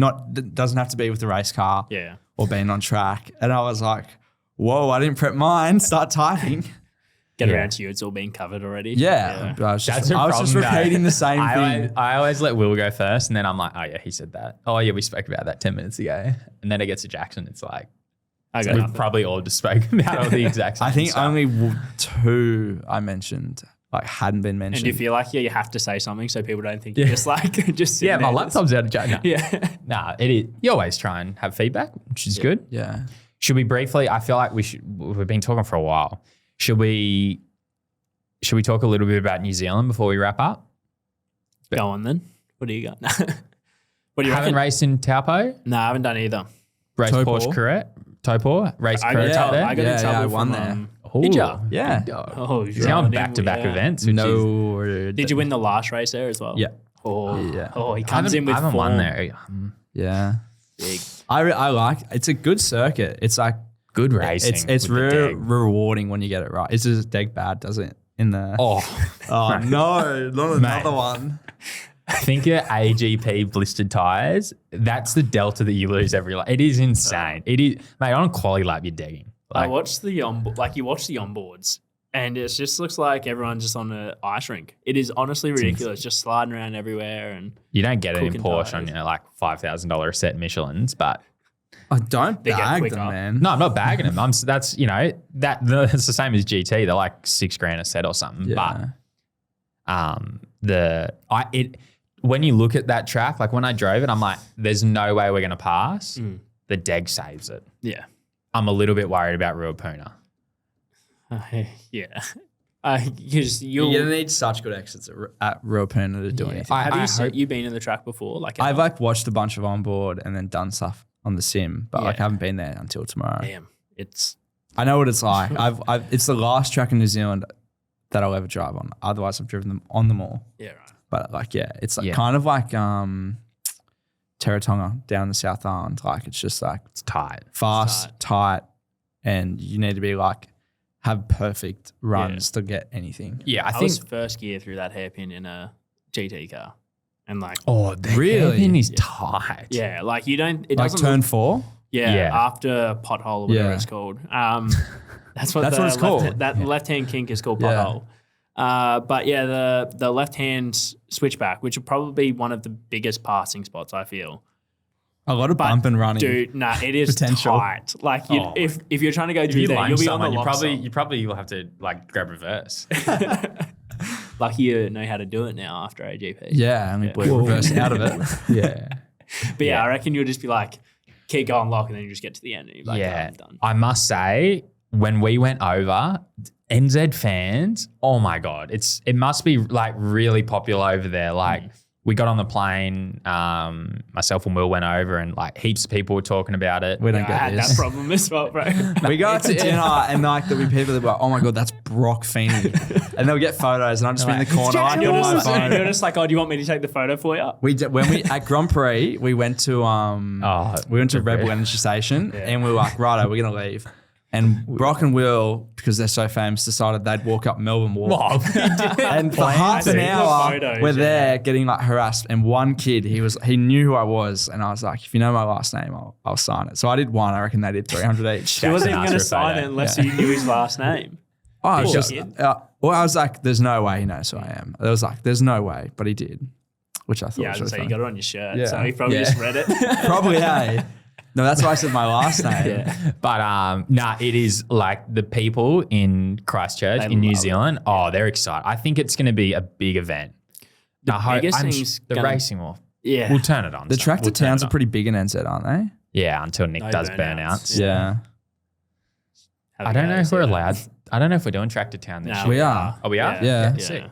doesn't have to be with the race car. Yeah. Or being on track. And I was like, whoa, I didn't prep mine. Start typing. Get around to you, it's all been covered already. Yeah. I was just problem, repeating the same thing. I always let Will go first, and then I'm like, oh yeah, he said that. Oh yeah, we spoke about that 10 minutes ago. And then it gets to Jackson. It's like, we've probably all just spoken about all the exact same I think stuff. only 2 I mentioned like hadn't been mentioned. And if you're like, you have to say something so people don't think you're just like, just sitting Yeah, my there. laptop's out of charge. Yeah. Nah, it is. You always try and have feedback, which is good. Yeah. Should we briefly? I feel like we've been talking for a while. Should we talk a little bit about New Zealand before we wrap up? Go on then. What do you got? What do you haven't reckon? raced in Taupo? No, I haven't done either. Race Taupo. Porsche Carrera? Taupo? Race I Carrera got up there? I got in trouble I won from, there. Did ya? Yeah. Good dog. Oh, He's going yeah. back-to-back Yeah. events. Which is, Did you win the last race there as well? Yeah. Oh, Yeah. oh he I comes in with I haven't form. won there. Yeah. Big. I like it's a good circuit. It's like Good racing. it's with the really deg. rewarding when you get it right. It's just deg bad, doesn't it? In the Oh, no, not another one. I think your AGP blistered tires, that's the delta that you lose every lap. It is insane. It is, mate, on a quali lap, you're degging. I watched the you watch the onboards and it just looks like everyone's just on an ice rink. It is honestly ridiculous, just sliding around everywhere and You don't get it in cooking Porsche on, tires. like $5,000 set Michelins, but I don't They get bag quicker. them, man. no, I'm not bagging them. That's, it's the same as GT. They're like $6,000 a set or something. Yeah. But when you look at that track, like when I drove it, I'm like, there's no way we're going to pass. the Deg saves it. Yeah. I'm a little bit worried about Ruapuna. Yeah. Because You're gonna need such good exits at Ruapuna to do anything. Have you been in the track before? Like I've like watched a bunch of onboard and then done stuff on the sim, but like I haven't been there until tomorrow. Damn, I know what it's like. It's the last track in New Zealand that I'll ever drive on. Otherwise, I've driven them on them all. Yeah, right. But like, it's like kind of like Terratonga down the South Island. Like it's just like It's tight. fast, tight, and you need to be like have perfect runs to get anything. Yeah, I was first gear through that hairpin in a GT car, and like the Really? hairpin is tight. yeah, like you don't. It Like doesn't turn look, 4. yeah, after pothole or whatever Yeah. it's called. That's what it's called. That left-hand kink is called Yeah. pothole. But yeah, the left-hand switchback, which will probably be one of the biggest passing spots, I feel. A lot of But bump and running. Dude, it is Potential. tight. Like if you're trying to go If through you there, lunge you'll be someone, on the you lock probably will have to like grab reverse. Lucky you know how to do it now after AGP. Yeah, I mean, reverse out of it. Yeah. But yeah, I reckon you'll just be like, keep going lock, and then you just get to the end and you're like, Yeah. I'm done. I must say, when we went over, NZ fans, oh my God, it must be like really popular over there. Like we got on the plane, myself and Will went over and like heaps of people were talking about it. We don't I get had this. that problem as well, bro. We go out to dinner and like there'll be people that be like, oh my God, that's Broc Feeney. And they'll get photos and I'll just be in the corner like, you're, on my just, phone. you're just like, oh, do you want me to take the photo for you? When we at Grand Prix, we went to Rebel Energy Station and we were like, righto, we're gonna leave. And Broc and Will, because they're so famous, decided they'd walk up Melbourne Walk. And for half an hour, we're there getting like harassed. And one kid, he knew who I was, and I was like, if you know my last name, I'll sign it. So I did one. I reckon they did 300 each. He wasn't even asked going to for a sign photo. it unless you knew his last name. I was Poor just, kid. well, I was like, there's no way he knows who I am. I was like, there's no way, but he did, which I thought Yeah, I was was really going to say, you funny. got it on your shirt, Yeah. so he probably Yeah. just read it. Probably, hey. No, that's why I said my last name. But it is like the people in Christchurch They in New love Zealand. Oh, they're excited. I think it's going to be a big event. The biggest thing's the gonna- racing will. Yeah. We'll turn it on. The so tractor we'll turn towns it are on. pretty big in NZ, aren't they? Yeah, until Nick No does burnouts. burnouts. Yeah. I don't know if we're allowed. I don't know if we're doing Tractor Town this No, year. We are. Oh, we are? Yeah. Sick. Yeah.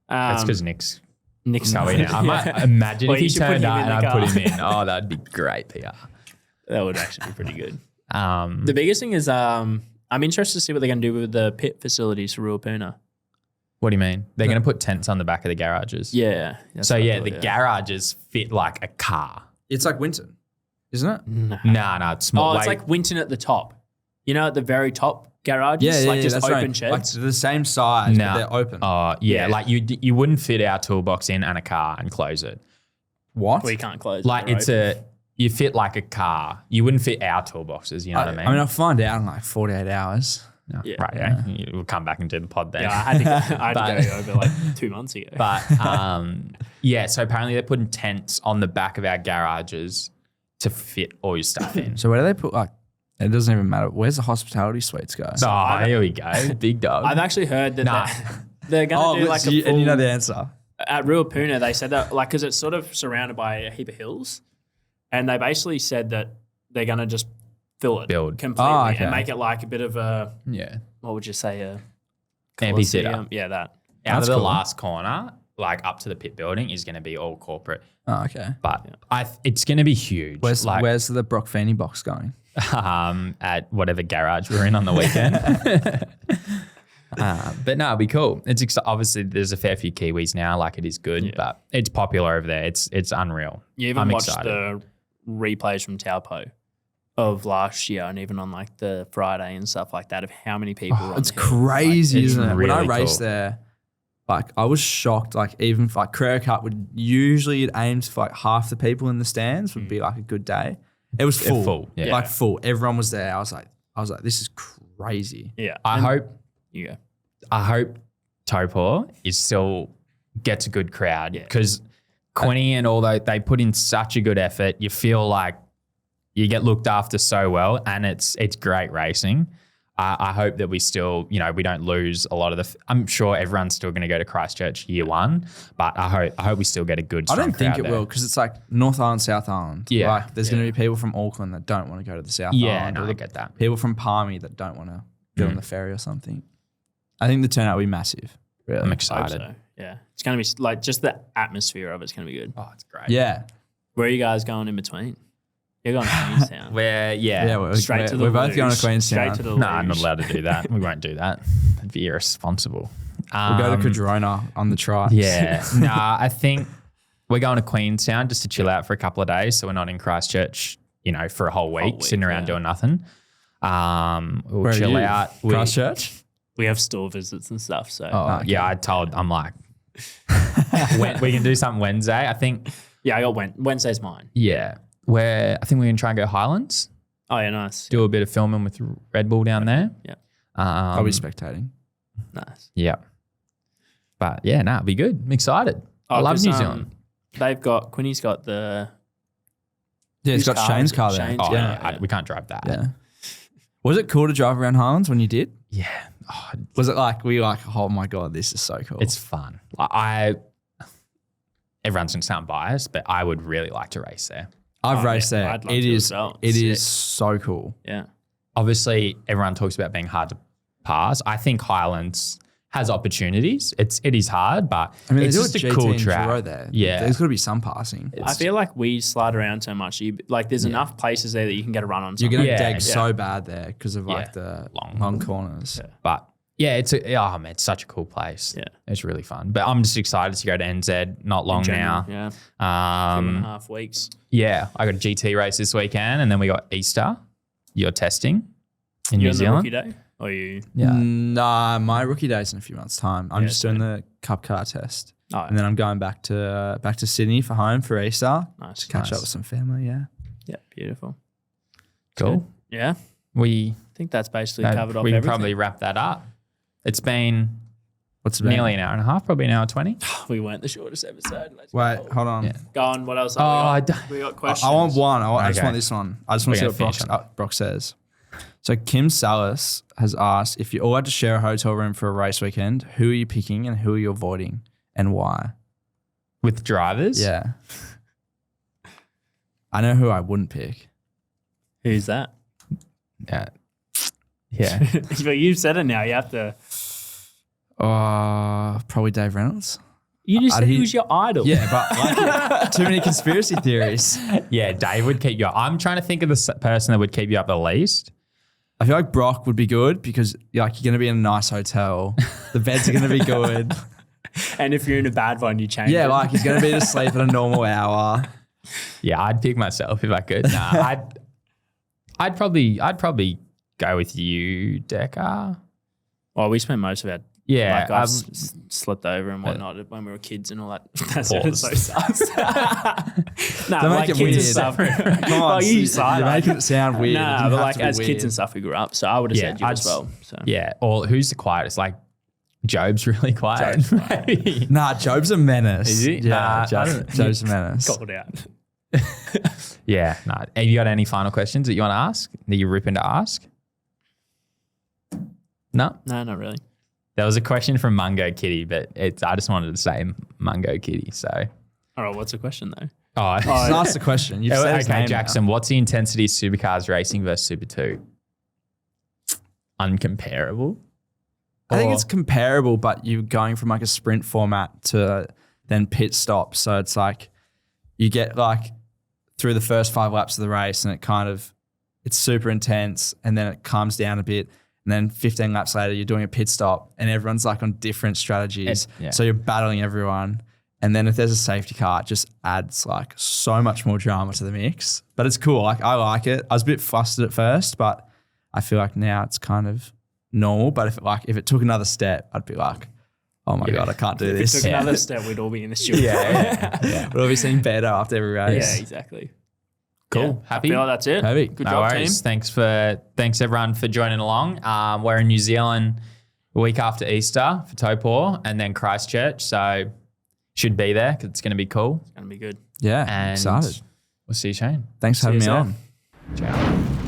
That's because Nick's Nick's going out. I might imagine Well, if he you should put turned him up in and the I put car. him in. Oh, that'd be great PR. That would actually be pretty good. Um, The biggest thing is I'm interested to see what they're going to do with the pit facilities for Ruapuna. what do you mean? They're going to put tents on the back of the garages. Yeah. that's So what I yeah, thought, the garages fit like a car. It's like Winton, isn't it? No. No, it's small. Oh, it's like Winton at the top. You know, at the very top garages, Yeah, like just that's open right. sheds. Like the same size, No. but they're open. Oh yeah, like you wouldn't fit our toolbox in and a car and close it. What? We can't close. Like they're it's open. you fit like a car. You wouldn't fit our toolboxes. You know what I mean? I mean, I'll find out in like 48 hours. No, Yeah. right. Yeah. We'll come back and do the pod then. Yeah, I had to go over like 2 months ago. But yeah, so apparently they're putting tents on the back of our garages to fit all your stuff in. So where do they put like? It doesn't even matter. Where's the hospitality suites go? Oh, here we go. Big dog. I've actually heard that Nah. they're going to do like a full, and you know the answer. at Ruapuna, they said that like because it's sort of surrounded by a heap of hills, and they basically said that they're going to just fill it Build. completely Oh, okay. and make it like a bit of a Yeah. what would you say a Amphitheater. Colosseum? Yeah, that. Out That's of the cool. last corner, like up to the pit building, is going to be all corporate. Oh, okay. But it's going to be huge. Where's like the Broc Feeney box going? at whatever garage we're in on the weekend. But no, it'll be cool. It's obviously there's a fair few Kiwis now, like it is good, but it's popular over there. It's unreal. You even I'm watched excited. the replays from Taupo of last year, and even on like the Friday and stuff like that, of how many people. were on It's the hill. crazy, it's isn't it? When I really raced cool. there, like I was shocked. Like even for, like Carrera Cup would usually it aims for like half the people in the stands would be like a good day. It was full, full, yeah. like full. Everyone was there. I was like, this is crazy. Yeah, I you go. hope Taupo is still gets a good crowd Yeah. because Quinny and all they put in such a good effort. You feel like you get looked after so well, and it's great racing. I hope that we still, we don't lose a lot of I'm sure everyone's still going to go to Christchurch year one, but I hope we still get a good. I don't think crowd it will because it's like North Island, South Island. Yeah. Like there's going to be people from Auckland that don't want to go to the South Yeah, Island. no, or I get that. People from Palmy that don't want to get on the ferry or something. I think the turnout will be massive. Really. I'm Hope excited. so. Yeah. It's going to be like just the atmosphere of it's going to be good. Oh, it's great. Yeah. Where are you guys going in between? You're going to Queenstown. We're Straight to the we're both going to luge. Queenstown. Straight to the No, I'm not luge. allowed to do that. We won't do that. That'd be irresponsible. We'll go to Cadrona on the trikes. Yeah. Nah, I think we're going to Queenstown just to chill out for a couple of days. So we're not in Christchurch, for a whole week sitting around doing nothing. We'll Where are chill you? out. Christchurch? We have store visits and stuff. So Yeah, I'm like, we can do something Wednesday. I think, yeah, I got Wednesday's mine. I think we're going to try and go Highlands, Oh yeah, nice. do a bit of filming with Red Bull down there. Yeah, I'll be spectating. nice. Yeah. But yeah, it'll be good. I'm excited. I love 'cause, New Zealand. Quinny's got the. Yeah, he's Whose got car Shane's is it? car there. Shane's Oh, car. yeah, we can't drive that. Yeah. Was it cool to drive around Highlands when you did? Yeah. Oh, Was it like, were you like, oh my God, this is so cool? it's fun. Everyone's going to sound biased, but I would really like to race there. I've Oh, raced yeah, there. I'd love It to is as well. it Sick. is so cool. Yeah. Obviously, everyone talks about being hard to pass. I think Highlands has opportunities. It is hard, but I mean, it's there's just a a cool GT track. Enduro there. Yeah. There's got to be some passing. I feel like we slide around so much. There's enough places there that you can get a run on. You're going to Yeah, dig yeah. so bad there because of like Yeah. the Long. long corners. But yeah, it's such a cool place. Yeah. It's really fun. But I'm just excited to go to NZ. Not long now. Yeah. 2.5 weeks. Yeah, I got a GT race this weekend, and then we got Easter. You're testing in You New on the Zealand. rookie day? Or you? Yeah. Nah, my rookie day's in a few months' time. I'm Yeah, just doing the Cup car test. Oh, And then I'm going back to Sydney for home for Easter. nice. Catch up with some family, yeah. Yeah, beautiful. Cool. Yeah. We I think that's basically covered off we can everything. probably wrap that up. It's been What's it been? nearly an hour and a half, probably an hour 20. We weren't the shortest episode. Let's Wait, go. hold on. Yeah. Go on. What else? Oh, I We don't- got, we got I questions. want one. I just Okay. want this one. I just want to see We're what gonna finish Brock says. So Kim Salas has asked, if you all had to share a hotel room for a race weekend, who are you picking and who are you avoiding and why? With drivers? Yeah. I know who I wouldn't pick. Who's that? Yeah. Yeah. But you've said it now. You have to. Probably Dave Reynolds. You just I'd said hit- who's your idol. Yeah, but like, too many conspiracy theories. Yeah, Dave would keep you up. I'm trying to think of the person that would keep you up the least. I feel like Brock would be good because you're going to be in a nice hotel. The beds are going to be good. And if you're in a bad one, you change Yeah, it. like he's going to be to sleep at a normal hour. Yeah, I'd pick myself if I could. Nah, I'd probably go with you, Deca. Well, we spent most of our Yeah, like us slept over and whatnot when we were kids and all that. That's Pause. so sus. Nah, Don't like make it kids weird. and stuff. Come on, Well, you you're making it sound weird. It Nah, doesn't but have like to be as kids weird. and stuff, we grew up. So I would have Yeah, said you I'd as well. So Yeah, or who's the quietest? Like Job's really quiet. Job's quiet. Maybe. Nah, Job's a menace. Is he? Yeah, I don't know. Job's a menace. called out. Yeah, nah. Have you got any final questions that you want to ask? That you're ripping to ask? No? No, not really. There was a question from Mungo Kitty, but I just wanted to say Mungo Kitty. So, All right, what's the question though? oh, Just ask the question. You've said his okay, name now. Jackson. What's the intensity of supercars racing versus Super 2? Uncomparable. I think Or- it's comparable, but you're going from like a sprint format to then pit stop. So it's like you get like through the first 5 laps of the race and it's super intense and then it calms down a bit. And then 15 laps later, you're doing a pit stop and everyone's like on different strategies. Yeah. So you're battling everyone. And then if there's a safety car, it just adds like so much more drama to the mix. But it's cool. Like I like it. I was a bit flustered at first, but I feel like now it's kind of normal. But if it took another step, I'd be like, oh my God, I can't do If it this. took another step, we'd all be in the studio. yeah. We'll be seeing better after every race. Yeah, exactly. Cool. Yeah, Happy? I feel like that's it. Happy. Good No job, worries. team. Thanks everyone for joining along. We're in New Zealand a week after Easter for Taupo and then Christchurch. So should be there because it's going to be cool. It's gonna be good. Yeah, And excited. we'll see you, Shane. Thanks for having See me you on. soon. Ciao.